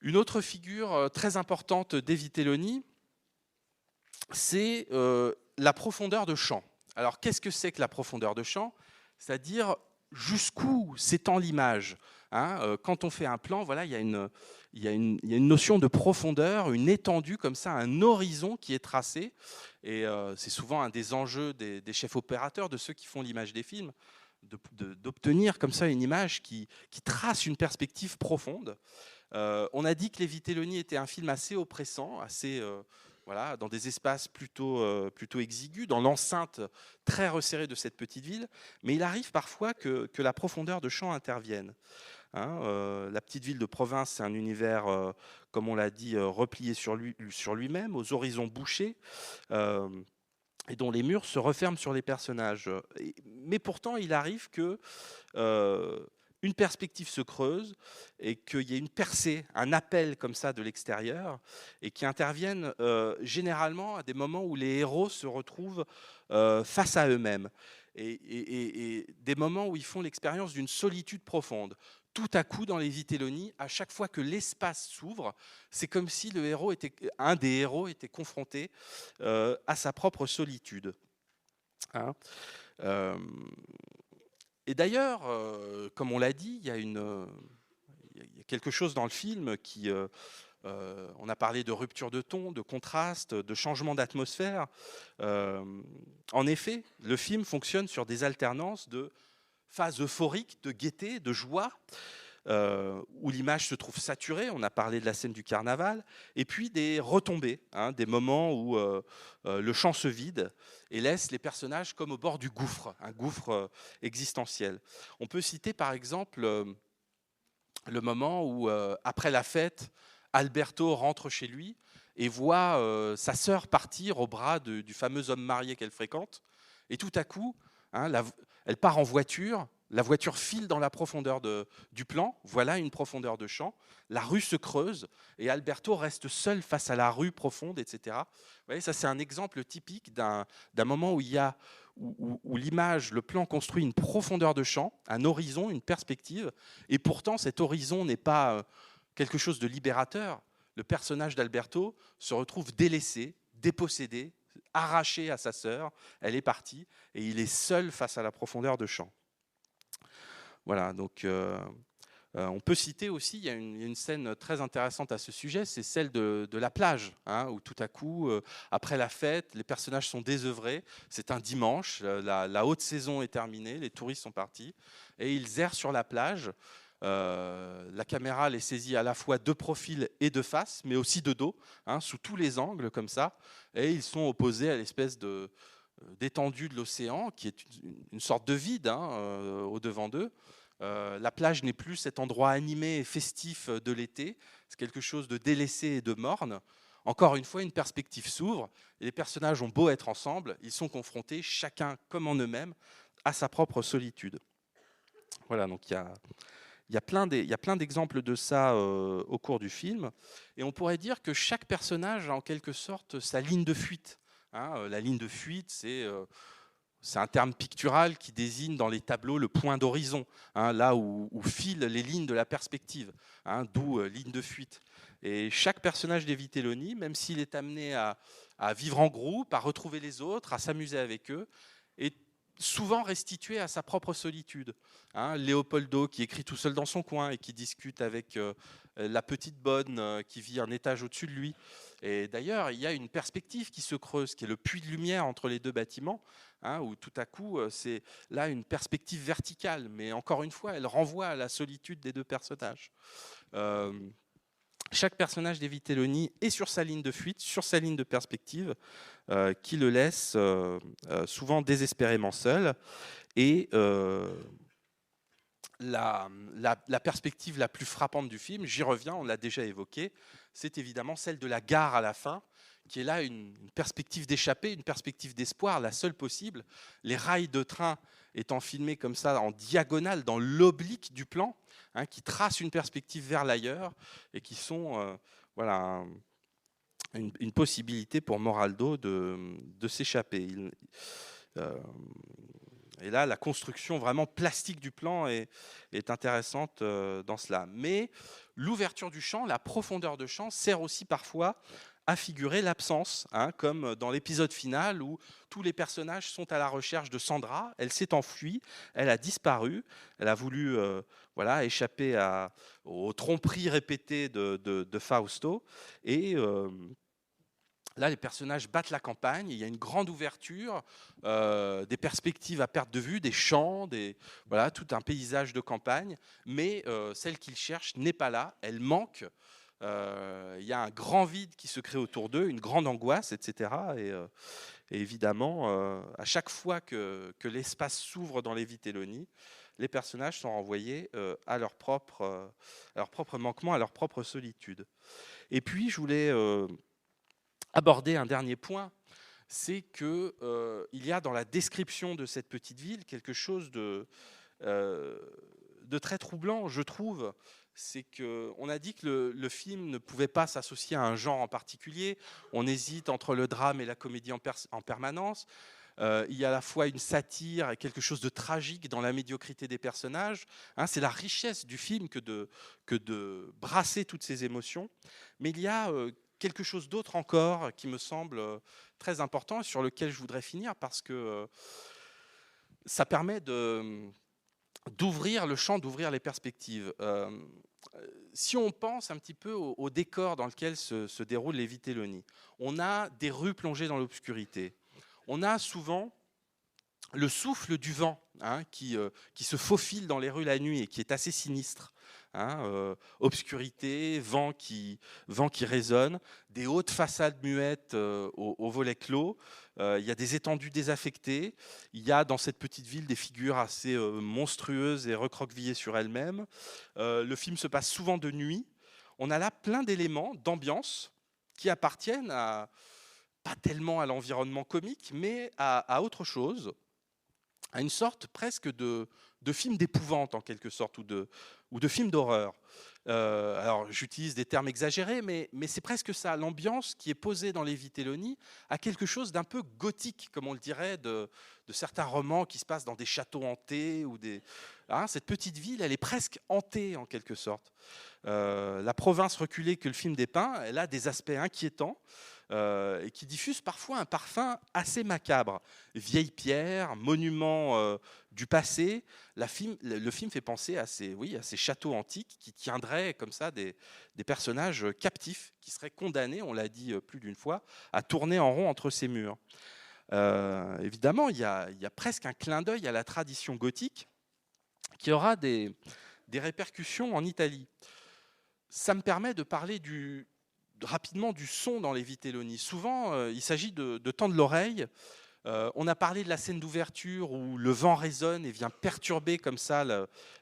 Une autre figure très importante des Vitelloni, c'est la profondeur de champ. Alors, qu'est-ce que c'est que la profondeur de champ ? C'est-à-dire jusqu'où s'étend l'image, hein. Quand on fait un plan, voilà, il y a une notion de profondeur, une étendue comme ça, un horizon qui est tracé. Et c'est souvent un des enjeux des chefs opérateurs, de ceux qui font l'image des films, d'obtenir comme ça une image qui trace une perspective profonde. On a dit que Les Vitelloni était un film assez oppressant, assez... Voilà, dans des espaces plutôt exigus, dans l'enceinte très resserrée de cette petite ville. Mais il arrive parfois que la profondeur de champ intervienne, hein. La petite ville de province, c'est un univers, comme on l'a dit, replié sur lui-même, aux horizons bouchés, et dont les murs se referment sur les personnages. Mais pourtant, il arrive que une perspective se creuse et qu'il y ait une percée, un appel comme ça de l'extérieur, et qui interviennent généralement à des moments où les héros se retrouvent face à eux-mêmes, et des moments où ils font l'expérience d'une solitude profonde. Tout à coup, dans les Vitelloni, à chaque fois que l'espace s'ouvre, c'est comme si un des héros était confronté à sa propre solitude. Hein. Et d'ailleurs, comme on l'a dit, il y a quelque chose dans le film qui... on a parlé de rupture de ton, de contraste, de changement d'atmosphère. En effet, le film fonctionne sur des alternances de phases euphoriques, de gaieté, de joie, où l'image se trouve saturée, on a parlé de la scène du carnaval, et puis des retombées, hein, des moments où le champ se vide et laisse les personnages comme au bord du gouffre, un gouffre existentiel. On peut citer par exemple le moment où, après la fête, Alberto rentre chez lui et voit sa sœur partir au bras du fameux homme marié qu'elle fréquente, et tout à coup, hein, elle part en voiture. La voiture file dans la profondeur du plan. Voilà une profondeur de champ. La rue se creuse et Alberto reste seul face à la rue profonde, etc. Vous voyez, ça c'est un exemple typique d'un moment où où l'image, le plan construit une profondeur de champ, un horizon, une perspective, et pourtant cet horizon n'est pas quelque chose de libérateur. Le personnage d'Alberto se retrouve délaissé, dépossédé, arraché à sa sœur. Elle est partie et il est seul face à la profondeur de champ. Voilà, donc on peut citer aussi, il y a une scène très intéressante à ce sujet, c'est celle de la plage, hein, où tout à coup, après la fête, les personnages sont désœuvrés. C'est un dimanche, la haute saison est terminée, les touristes sont partis, et ils errent sur la plage. La caméra les saisit à la fois de profil et de face, mais aussi de dos, hein, sous tous les angles, comme ça, et ils sont opposés à l'espèce d'étendue de l'océan, qui est une sorte de vide, hein, au-devant d'eux. La plage n'est plus cet endroit animé et festif de l'été, c'est quelque chose de délaissé et de morne. Encore une fois, une perspective s'ouvre, et les personnages ont beau être ensemble, ils sont confrontés, chacun comme en eux-mêmes, à sa propre solitude. Voilà, donc il y a plein d'exemples de ça au cours du film, et on pourrait dire que chaque personnage a en quelque sorte sa ligne de fuite. Hein. La ligne de fuite, c'est un terme pictural qui désigne dans les tableaux le point d'horizon, hein, là où filent les lignes de la perspective, hein, d'où ligne de fuite. Et chaque personnage des Vitelloni, même s'il est amené à vivre en groupe, à retrouver les autres, à s'amuser avec eux, est souvent restitué à sa propre solitude. Hein. Léopoldo qui écrit tout seul dans son coin et qui discute avec la petite bonne qui vit un étage au-dessus de lui. Et d'ailleurs, il y a une perspective qui se creuse, qui est le puits de lumière entre les deux bâtiments, hein, où tout à coup, c'est là une perspective verticale, mais encore une fois, elle renvoie à la solitude des deux personnages. Chaque personnage des Vitelloni est sur sa ligne de fuite, sur sa ligne de perspective, qui le laisse souvent désespérément seul. Et la perspective la plus frappante du film, j'y reviens, on l'a déjà évoqué, c'est évidemment celle de la gare à la fin, qui est là une perspective d'échappée, une perspective d'espoir, la seule possible. Les rails de train étant filmés comme ça, en diagonale, dans l'oblique du plan, hein, qui tracent une perspective vers l'ailleurs, et qui sont voilà, une possibilité pour Moraldo de s'échapper. Et là, la construction vraiment plastique du plan est intéressante dans cela. Mais l'ouverture du champ, la profondeur de champ, sert aussi parfois à figurer l'absence, hein, comme dans l'épisode final où tous les personnages sont à la recherche de Sandra. Elle s'est enfuie, elle a disparu, elle a voulu voilà, échapper aux tromperies répétées de Fausto. Et là, les personnages battent la campagne, il y a une grande ouverture, des perspectives à perte de vue, des champs, voilà, tout un paysage de campagne, mais celle qu'ils cherchent n'est pas là, elle manque. Il y a un grand vide qui se crée autour d'eux, une grande angoisse, etc. Et évidemment, à chaque fois que l'espace s'ouvre dans les Vitelloni, les personnages sont renvoyés à leur propre manquement, à leur propre solitude. Et puis, je voulais aborder un dernier point, c'est qu'il y a dans la description de cette petite ville quelque chose de très troublant, je trouve. C'est qu'on a dit que le film ne pouvait pas s'associer à un genre en particulier. On hésite entre le drame et la comédie en permanence. Il y a à la fois une satire et quelque chose de tragique dans la médiocrité des personnages. Hein, c'est la richesse du film que de brasser toutes ces émotions. Mais il y a quelque chose d'autre encore qui me semble très important et sur lequel je voudrais finir parce que ça permet d'ouvrir le champ, d'ouvrir les perspectives. Si on pense un petit peu au décor dans lequel se déroule les Vitelloni, on a des rues plongées dans l'obscurité. On a souvent le souffle du vent hein, qui se faufile dans les rues la nuit et qui est assez sinistre. Hein, obscurité, vent qui résonne, des hautes façades muettes aux volets clos. Il y a des étendues désaffectées. Il y a dans cette petite ville des figures assez monstrueuses et recroquevillées sur elles-mêmes. Le film se passe souvent de nuit. On a là plein d'éléments, d'ambiance qui appartiennent pas tellement à l'environnement comique, mais à autre chose, à une sorte presque de film d'épouvante en quelque sorte, ou de film d'horreur. Alors j'utilise des termes exagérés, mais c'est presque ça. L'ambiance qui est posée dans les Vitelloni a quelque chose d'un peu gothique, comme on le dirait, de certains romans qui se passent dans des châteaux hantés. Cette petite ville, elle est presque hantée en quelque sorte. La province reculée que le film dépeint, elle a des aspects inquiétants. Et qui diffuse parfois un parfum assez macabre. Vieilles pierres, monuments du passé. Le film fait penser à ces châteaux antiques qui tiendraient comme ça des personnages captifs qui seraient condamnés, on l'a dit plus d'une fois, à tourner en rond entre ces murs. Évidemment, il y a presque un clin d'œil à la tradition gothique qui aura des répercussions en Italie. Ça me permet de parler rapidement du son dans les Vitelloni. Souvent, il s'agit de tendre l'oreille. On a parlé de la scène d'ouverture où le vent résonne et vient perturber comme ça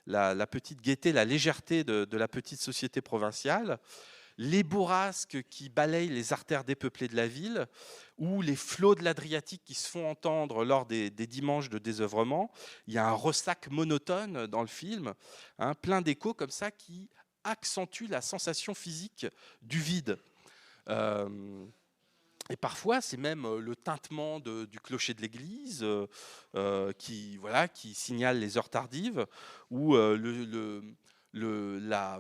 la petite gaieté, la légèreté de la petite société provinciale. Les bourrasques qui balayent les artères dépeuplées de la ville, ou les flots de l'Adriatique qui se font entendre lors des dimanches de désœuvrement. Il y a un ressac monotone dans le film, hein, plein d'échos comme ça qui accentue la sensation physique du vide. Et parfois, c'est même le tintement du clocher de l'église qui signale les heures tardives, ou la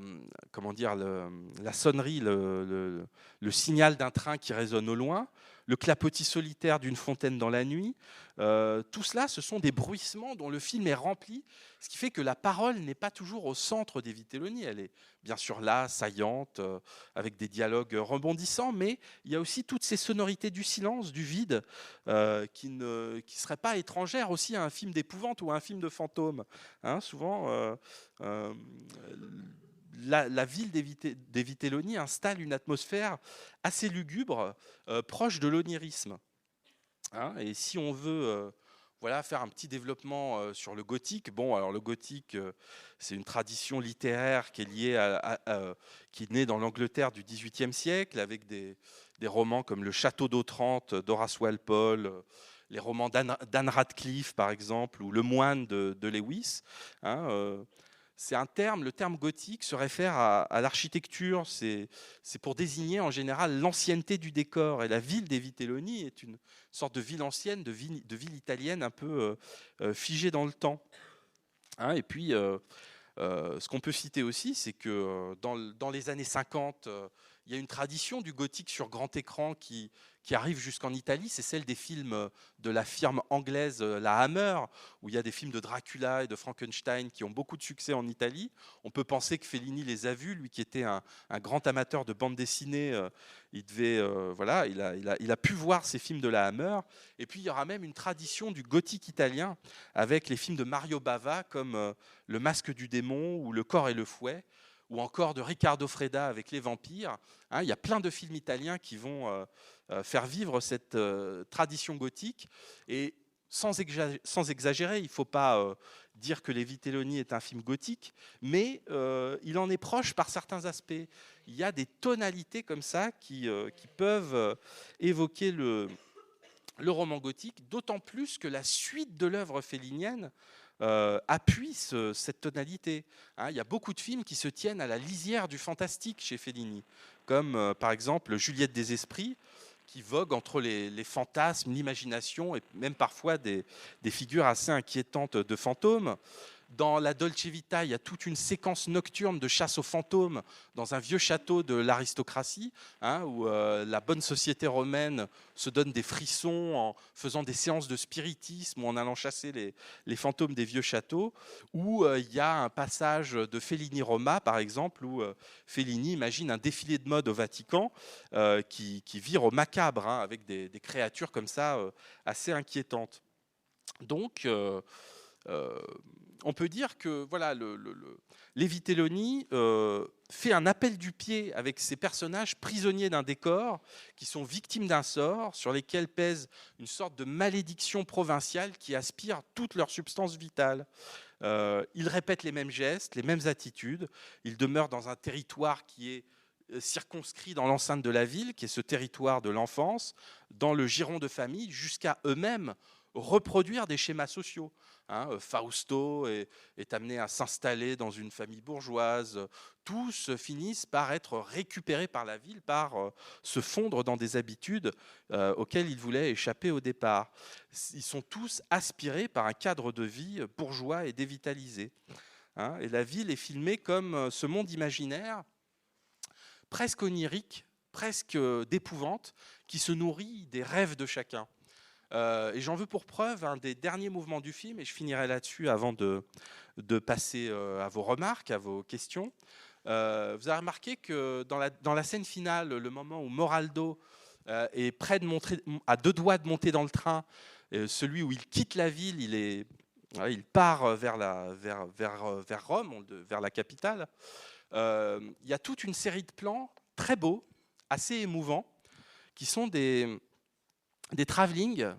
sonnerie, le signal d'un train qui résonne au loin, le clapotis solitaire d'une fontaine dans la nuit. Tout cela, ce sont des bruissements dont le film est rempli, ce qui fait que la parole n'est pas toujours au centre des Vitelloni. Elle est bien sûr là, saillante, avec des dialogues rebondissants, mais il y a aussi toutes ces sonorités du silence, du vide, qui ne seraient pas étrangères aussi à un film d'épouvante ou à un film de fantôme. Hein, souvent, la ville des Vitelloni installe une atmosphère assez lugubre, proche de l'onirisme. Hein, et si on veut faire un petit développement sur le gothique, alors le gothique, c'est une tradition littéraire qui est liée qui est née dans l'Angleterre du XVIIIe siècle, avec des romans comme Le Château d'Otrante d'Horace Walpole, les romans d'Anne Radcliffe par exemple, ou Le Moine de Lewis. Hein, c'est un terme, le terme gothique se réfère à l'architecture, c'est pour désigner en général l'ancienneté du décor, et la ville des Vitelloni est une sorte de ville ancienne, de ville italienne un peu figée dans le temps. Hein, et puis, ce qu'on peut citer aussi, c'est que dans les années 50, il y a une tradition du gothique sur grand écran qui arrive jusqu'en Italie. C'est celle des films de la firme anglaise la Hammer, où il y a des films de Dracula et de Frankenstein qui ont beaucoup de succès en Italie. On peut penser que Fellini les a vus, lui qui était un grand amateur de bande dessinée. Il a pu voir ces films de la Hammer. Et puis il y aura même une tradition du gothique italien avec les films de Mario Bava comme Le Masque du démon ou Le corps et le fouet, ou encore de Riccardo Freda avec Les vampires. Hein, il y a plein de films italiens qui vont faire vivre cette tradition gothique. Et sans exagérer, il ne faut pas dire que Les Vitelloni est un film gothique, mais il en est proche par certains aspects. Il y a des tonalités comme ça qui peuvent évoquer le roman gothique, d'autant plus que la suite de l'œuvre fellinienne appuie cette tonalité. Hein, il y a beaucoup de films qui se tiennent à la lisière du fantastique chez Fellini, comme par exemple Juliette des Esprits, qui vogue entre les fantasmes, l'imagination et même parfois des figures assez inquiétantes de fantômes. Dans la Dolce Vita, il y a toute une séquence nocturne de chasse aux fantômes dans un vieux château de l'aristocratie, hein, où la bonne société romaine se donne des frissons en faisant des séances de spiritisme ou en allant chasser les fantômes des vieux châteaux. Ou il y a un passage de Fellini Roma, par exemple, où Fellini imagine un défilé de mode au Vatican qui vire au macabre, hein, avec des créatures comme ça assez inquiétantes. Donc, on peut dire que voilà, Les Vitelloni fait un appel du pied avec ces personnages prisonniers d'un décor, qui sont victimes d'un sort, sur lesquels pèse une sorte de malédiction provinciale qui aspire toute leur substance vitale. Ils répètent les mêmes gestes, les mêmes attitudes, ils demeurent dans un territoire qui est circonscrit dans l'enceinte de la ville, qui est ce territoire de l'enfance, dans le giron de famille, jusqu'à eux-mêmes reproduire des schémas sociaux. Hein, Fausto est amené à s'installer dans une famille bourgeoise. Tous finissent par être récupérés par la ville, par se fondre dans des habitudes auxquelles ils voulaient échapper au départ. Ils sont tous aspirés par un cadre de vie bourgeois et dévitalisé. Hein, et la ville est filmée comme ce monde imaginaire, presque onirique, presque d'épouvante, qui se nourrit des rêves de chacun. Et j'en veux pour preuve un des derniers mouvements du film, et je finirai là-dessus avant de passer à vos remarques, à vos questions. Vous avez remarqué que dans la scène finale, le moment où Moraldo est près de monter, à 2 doigts de monter dans le train, celui où il quitte la ville, il part vers Rome, vers la capitale. Il y a toute une série de plans très beaux, assez émouvants, qui sont des travelling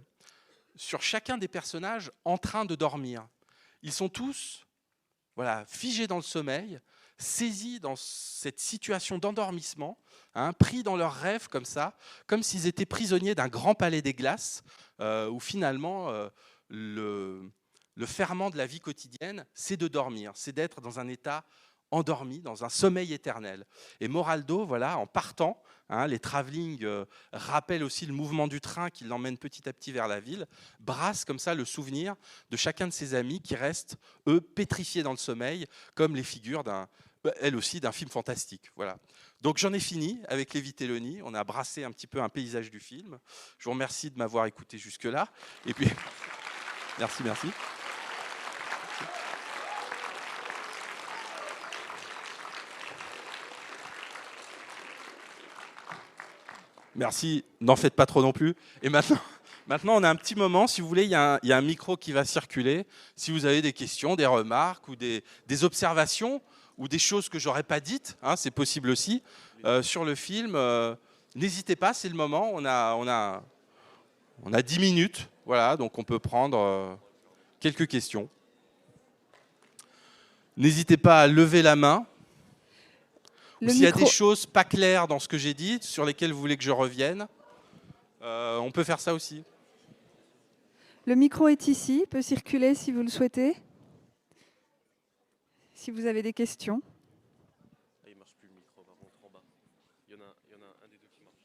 sur chacun des personnages en train de dormir. Ils sont tous figés dans le sommeil, saisis dans cette situation d'endormissement, hein, pris dans leurs rêves comme ça, comme s'ils étaient prisonniers d'un grand palais des glaces, où finalement le ferment de la vie quotidienne, c'est de dormir, c'est d'être dans un état endormi, dans un sommeil éternel. Et Moraldo, en partant, hein, les travelling rappellent aussi le mouvement du train qui l'emmène petit à petit vers la ville, brasse comme ça le souvenir de chacun de ses amis qui restent, eux, pétrifiés dans le sommeil, comme les figures elle aussi, d'un film fantastique. Voilà. Donc j'en ai fini avec Les Vitelloni. On a brassé un petit peu un paysage du film. Je vous remercie de m'avoir écouté jusque-là. Et puis, merci. Merci, n'en faites pas trop non plus. Et maintenant, on a un petit moment, si vous voulez, il y a un micro qui va circuler. Si vous avez des questions, des remarques ou des observations ou des choses que j'aurais pas dites, hein, c'est possible aussi, sur le film, n'hésitez pas, c'est le moment. On a 10 minutes, voilà, donc on peut prendre quelques questions. N'hésitez pas à lever la main. S'il y a des choses pas claires dans ce que j'ai dit, sur lesquelles vous voulez que je revienne, on peut faire ça aussi.
Le micro est ici, peut circuler si vous le souhaitez. Si vous avez des questions.
Il ne marche plus le micro, par contre, en bas. Il y en a un des deux qui marche.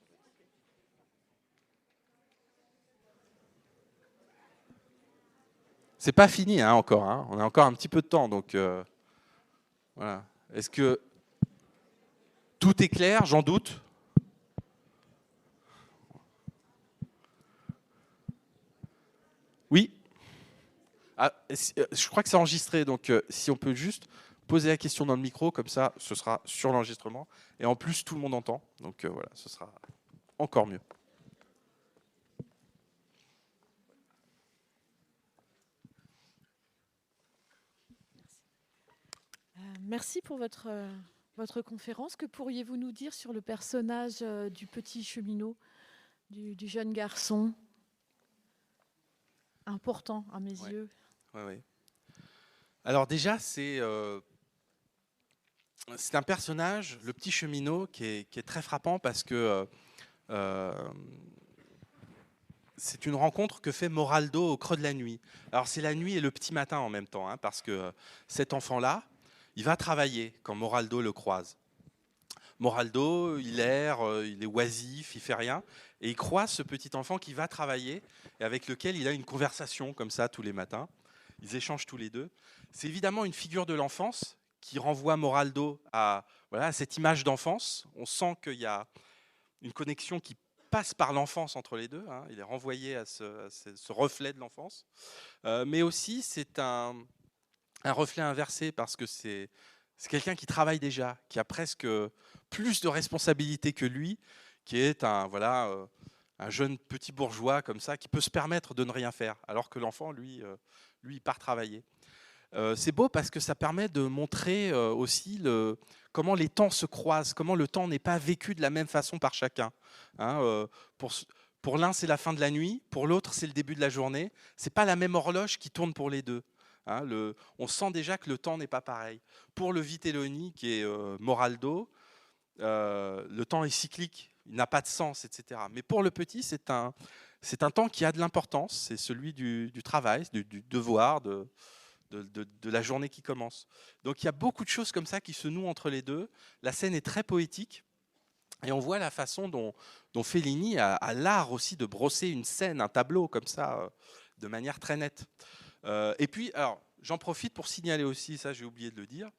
C'est pas fini hein, encore, hein. On a encore un petit peu de temps, donc voilà. Est-ce que tout est clair? J'en doute. Oui. Je crois que c'est enregistré, donc si on peut juste poser la question dans le micro, comme ça, ce sera sur l'enregistrement. Et en plus, tout le monde entend, donc voilà, ce sera encore mieux.
Merci pour votre conférence. Que pourriez-vous nous dire sur le personnage du petit cheminot, du jeune garçon important à mes
Ouais.
yeux.
Ouais. Alors déjà, c'est un personnage, le petit cheminot, qui est très frappant parce que c'est une rencontre que fait Moraldo au creux de la nuit. Alors c'est la nuit et le petit matin en même temps, hein, parce que cet enfant-là, il va travailler quand Moraldo le croise. Moraldo, il erre, il est oisif, il fait rien, et il croise ce petit enfant qui va travailler et avec lequel il a une conversation comme ça tous les matins. Ils échangent tous les deux. C'est évidemment une figure de l'enfance qui renvoie Moraldo à, voilà, à cette image d'enfance. On sent qu'il y a une connexion qui passe par l'enfance entre les deux, hein. Il est renvoyé à ce reflet de l'enfance. Mais aussi, c'est un reflet inversé parce que c'est quelqu'un qui travaille déjà, qui a presque plus de responsabilités que lui, qui est un jeune petit bourgeois comme ça, qui peut se permettre de ne rien faire, alors que l'enfant, lui, il part travailler. C'est beau parce que ça permet de montrer aussi comment les temps se croisent, comment le temps n'est pas vécu de la même façon par chacun. Hein, pour l'un, c'est la fin de la nuit, pour l'autre, c'est le début de la journée. C'est pas la même horloge qui tourne pour les deux. Hein, on sent déjà que le temps n'est pas pareil. Pour le Vitelloni, qui est Moraldo, le temps est cyclique, il n'a pas de sens, etc. Mais pour le petit, c'est un temps qui a de l'importance, c'est celui du travail, du devoir, de la journée qui commence. Donc il y a beaucoup de choses comme ça qui se nouent entre les deux. La scène est très poétique et on voit la façon dont Fellini a l'art aussi de brosser une scène, un tableau comme ça, de manière très nette. Et puis, alors, j'en profite pour signaler aussi, ça j'ai oublié de le dire,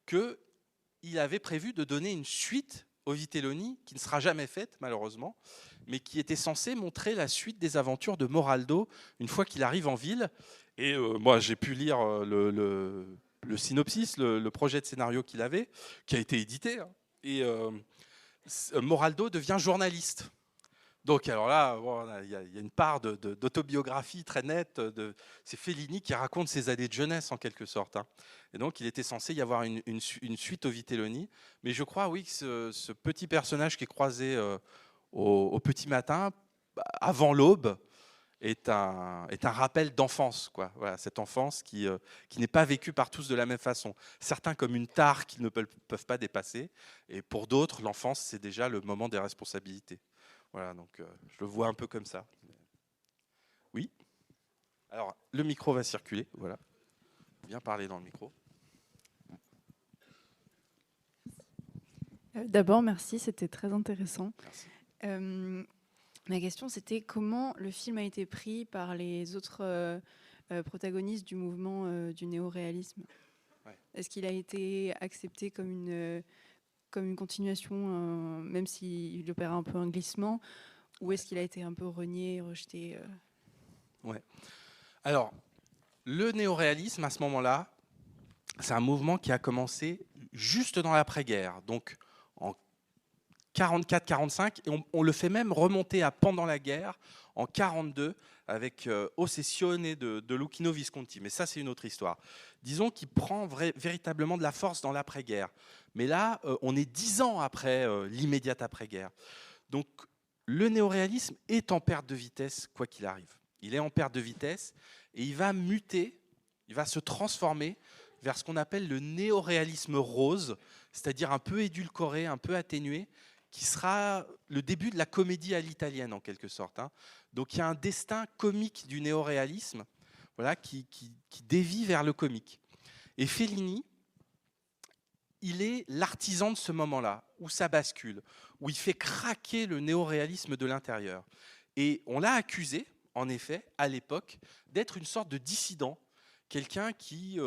qu'il avait prévu de donner une suite au Vitelloni, qui ne sera jamais faite malheureusement, mais qui était censée montrer la suite des aventures de Moraldo une fois qu'il arrive en ville. Et moi, j'ai pu lire le synopsis, le projet de scénario qu'il avait, qui a été édité. Hein. Et Moraldo devient journaliste. Donc, alors là, il y a une part d'autobiographie très nette. C'est Fellini qui raconte ses années de jeunesse, en quelque sorte. Hein. Et donc, il était censé y avoir une suite au Vitelloni. Mais je crois, oui, que ce petit personnage qui est croisé au petit matin, avant l'aube, est un rappel d'enfance, quoi. Voilà, cette enfance qui n'est pas vécue par tous de la même façon. Certains comme une tare qu'ils ne peuvent pas dépasser, et pour d'autres, l'enfance, c'est déjà le moment des responsabilités. Voilà, donc je le vois un peu comme ça. Oui. Alors, le micro va circuler, voilà. Viens parler dans le micro.
D'abord, merci, c'était très intéressant.
Merci.
Ma question, c'était comment le film a été pris par les autres protagonistes du mouvement du néoréalisme.
Ouais.
Est-ce qu'il a été accepté comme une continuation, même s'il opère un peu un glissement, ou est-ce qu'il a été un peu renié, rejeté
Ouais. Alors, le néoréalisme, à ce moment-là, c'est un mouvement qui a commencé juste dans l'après-guerre, donc en 44-45, et on le fait même remonter à pendant la guerre, en 42, avec Ossessione de Luchino Visconti. Mais ça, c'est une autre histoire. Disons qu'il prend véritablement de la force dans l'après-guerre. Mais là, on est 10 ans après l'immédiate après-guerre. Donc, le néoréalisme est en perte de vitesse, quoi qu'il arrive. Il est en perte de vitesse et il va muter, il va se transformer vers ce qu'on appelle le néoréalisme rose, c'est-à-dire un peu édulcoré, un peu atténué, qui sera le début de la comédie à l'italienne, en quelque sorte. Hein. Donc il y a un destin comique du néoréalisme, voilà, qui dévie vers le comique. Et Fellini, il est l'artisan de ce moment-là, où ça bascule, où il fait craquer le néoréalisme de l'intérieur. Et on l'a accusé, en effet, à l'époque, d'être une sorte de dissident, quelqu'un qui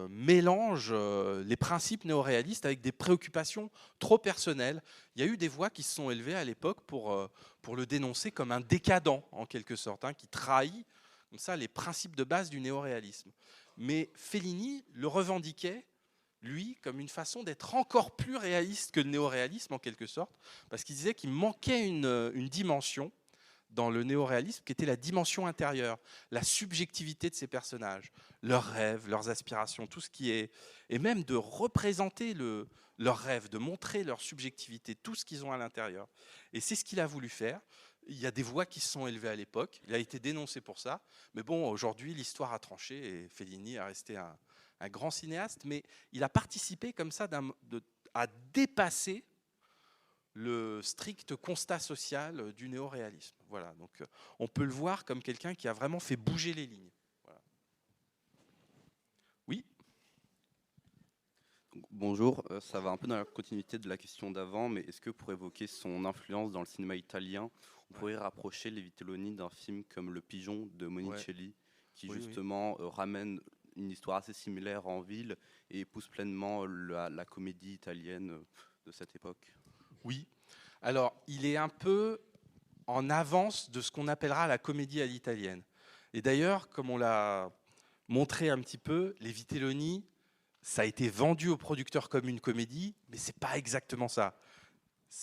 mélange les principes néoréalistes avec des préoccupations trop personnelles. Il y a eu des voix qui se sont élevées à l'époque pour le dénoncer comme un décadent, en quelque sorte, hein, qui trahit comme ça les principes de base du néoréalisme. Mais Fellini le revendiquait, lui, comme une façon d'être encore plus réaliste que le néoréalisme, en quelque sorte, parce qu'il disait qu'il manquait une dimension dans le néoréalisme, qui était la dimension intérieure, la subjectivité de ces personnages, leurs rêves, leurs aspirations, tout ce qui est... Et même de représenter leurs rêves, de montrer leur subjectivité, tout ce qu'ils ont à l'intérieur. Et c'est ce qu'il a voulu faire. Il y a des voix qui se sont élevées à l'époque. Il a été dénoncé pour ça. Mais bon, aujourd'hui, l'histoire a tranché et Fellini est resté un grand cinéaste. Mais il a participé comme ça à dépasser le strict constat social du néoréalisme. Voilà. Donc, on peut le voir comme quelqu'un qui a vraiment fait bouger les lignes. Voilà. Oui.
Bonjour, ça va un peu dans la continuité de la question d'avant, mais est-ce que pour évoquer son influence dans le cinéma italien, on pourrait rapprocher les Vitelloni d'un film comme Le Pigeon de Monicelli, qui justement ramène une histoire assez similaire en ville et épouse pleinement la comédie italienne de cette époque?
Oui. Alors, il est un peu en avance de ce qu'on appellera la comédie à l'italienne. Et d'ailleurs, comme on l'a montré un petit peu, les Vitelloni, ça a été vendu aux producteurs comme une comédie, mais c'est pas exactement ça.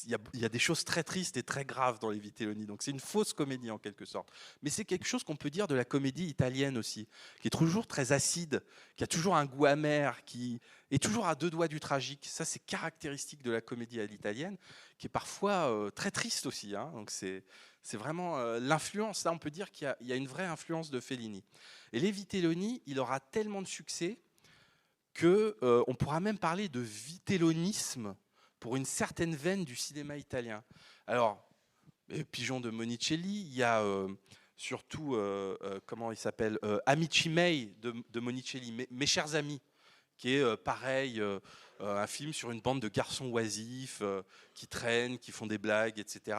Il y a des choses très tristes et très graves dans les Vitelloni, donc c'est une fausse comédie en quelque sorte. Mais c'est quelque chose qu'on peut dire de la comédie italienne aussi, qui est toujours très acide, qui a toujours un goût amer, qui est toujours à deux doigts du tragique. Ça, c'est caractéristique de la comédie à l'italienne, qui est parfois très triste aussi. Hein. Donc c'est vraiment l'influence. Là, on peut dire qu'il y a une vraie influence de Fellini. Et les Vitelloni, il aura tellement de succès qu'on pourra même parler de vitellonisme pour une certaine veine du cinéma italien. Alors, Pigeon de Monicelli, il y a surtout, comment il s'appelle, Amici miei de Monicelli, Mes chers amis, qui est pareil, un film sur une bande de garçons oisifs qui traînent, qui font des blagues, etc.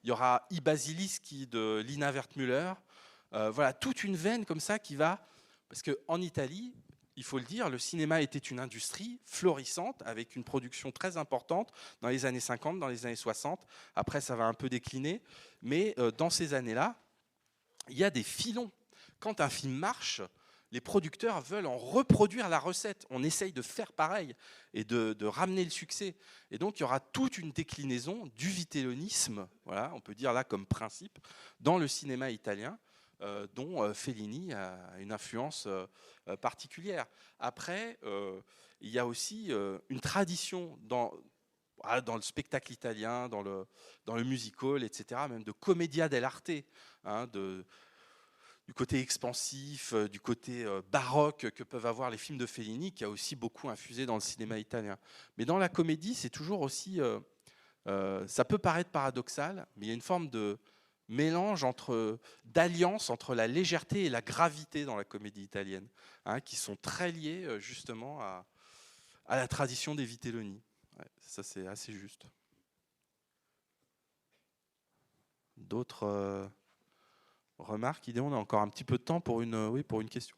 Il y aura I Basilischi de Lina Wertmüller. Voilà, toute une veine comme ça qui va... Parce qu'en Italie, il faut le dire, le cinéma était une industrie florissante avec une production très importante dans les années 50, dans les années 60. Après, ça va un peu décliner. Mais dans ces années-là, il y a des filons. Quand un film marche, les producteurs veulent en reproduire la recette. On essaye de faire pareil et de ramener le succès. Et donc, il y aura toute une déclinaison du vitellonisme, voilà, on peut dire là comme principe, dans le cinéma italien. Dont Fellini a une influence particulière. Après, il y a aussi une tradition dans le spectacle italien, dans le musical, etc., même de commedia dell'arte, hein, du côté expansif, du côté baroque que peuvent avoir les films de Fellini, qui a aussi beaucoup infusé dans le cinéma italien. Mais dans la comédie, c'est toujours aussi... ça peut paraître paradoxal, mais il y a une forme de mélange d'alliance entre la légèreté et la gravité dans la comédie italienne, hein, qui sont très liés justement à la tradition des Vitelloni. Ouais, ça, c'est assez juste. D'autres remarques, idées? On a encore un petit peu de temps pour une question.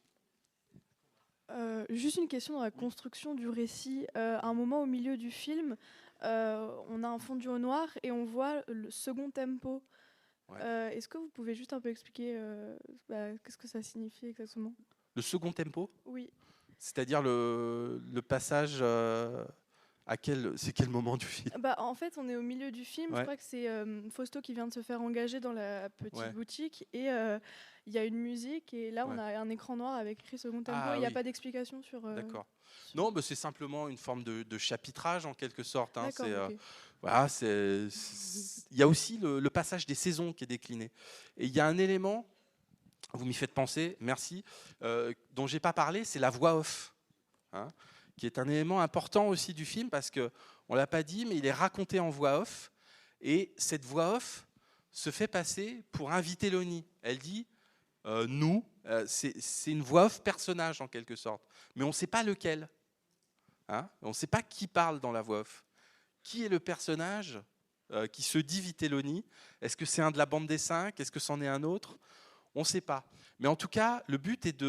Juste une question dans la construction du récit. À un moment au milieu du film, on a un fondu au noir et on voit le second tempo. Ouais. Est-ce que vous pouvez juste un peu expliquer qu'est-ce que ça signifie exactement?
Le second tempo?
Oui.
C'est-à-dire le passage c'est quel moment du film?
En fait, on est au milieu du film. Je crois que c'est Fausto qui vient de se faire engager dans la petite boutique et il y a une musique et là on a un écran noir avec écrit second tempo. Il n'y a pas d'explication sur...
D'accord. Non, c'est simplement une forme de chapitrage en quelque sorte. Hein.
D'accord, okay.
Voilà, il y a aussi le passage des saisons qui est décliné. Et il y a un élément, vous m'y faites penser, merci, dont je n'ai pas parlé, c'est la voix off, hein, qui est un élément important aussi du film, parce qu'on ne l'a pas dit, mais il est raconté en voix off, et cette voix off se fait passer pour un Vitelloni. Elle dit « nous », c'est une voix off personnage en quelque sorte, mais on ne sait pas lequel. Hein, on ne sait pas qui parle dans la voix off. Qui est le personnage qui se dit Vitelloni? Est-ce que c'est un de la bande des 5? Est-ce que c'en est un autre? On ne sait pas. Mais en tout cas, le but est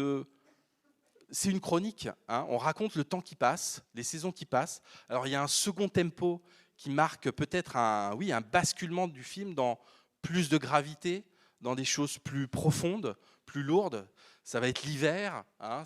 c'est une chronique. Hein, on raconte le temps qui passe, les saisons qui passent. Alors il y a un second tempo qui marque peut-être un basculement du film dans plus de gravité, dans des choses plus profondes, plus lourdes. Ça va être l'hiver, hein,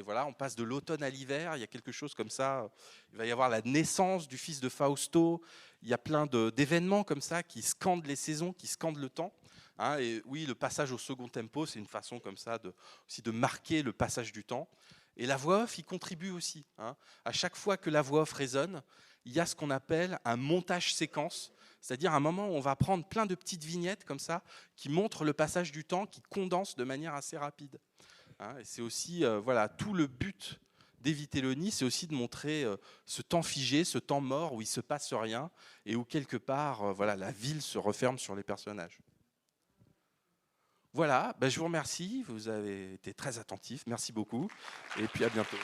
on passe de l'automne à l'hiver, il y a quelque chose comme ça. Il va y avoir la naissance du fils de Fausto, il y a plein d'événements comme ça qui scandent les saisons, qui scandent le temps. Hein, et oui, le passage au second tempo, c'est une façon comme ça aussi de marquer le passage du temps. Et la voix off y contribue aussi. Hein. À chaque fois que la voix off résonne, il y a ce qu'on appelle un montage séquence, c'est-à-dire un moment où on va prendre plein de petites vignettes comme ça, qui montrent le passage du temps, qui condensent de manière assez rapide. Hein, et c'est aussi voilà, tout le but des Vitelloni, c'est aussi de montrer ce temps figé, ce temps mort où il ne se passe rien et où quelque part voilà, la ville se referme sur les personnages. Voilà, ben je vous remercie, vous avez été très attentifs, merci beaucoup et puis à bientôt.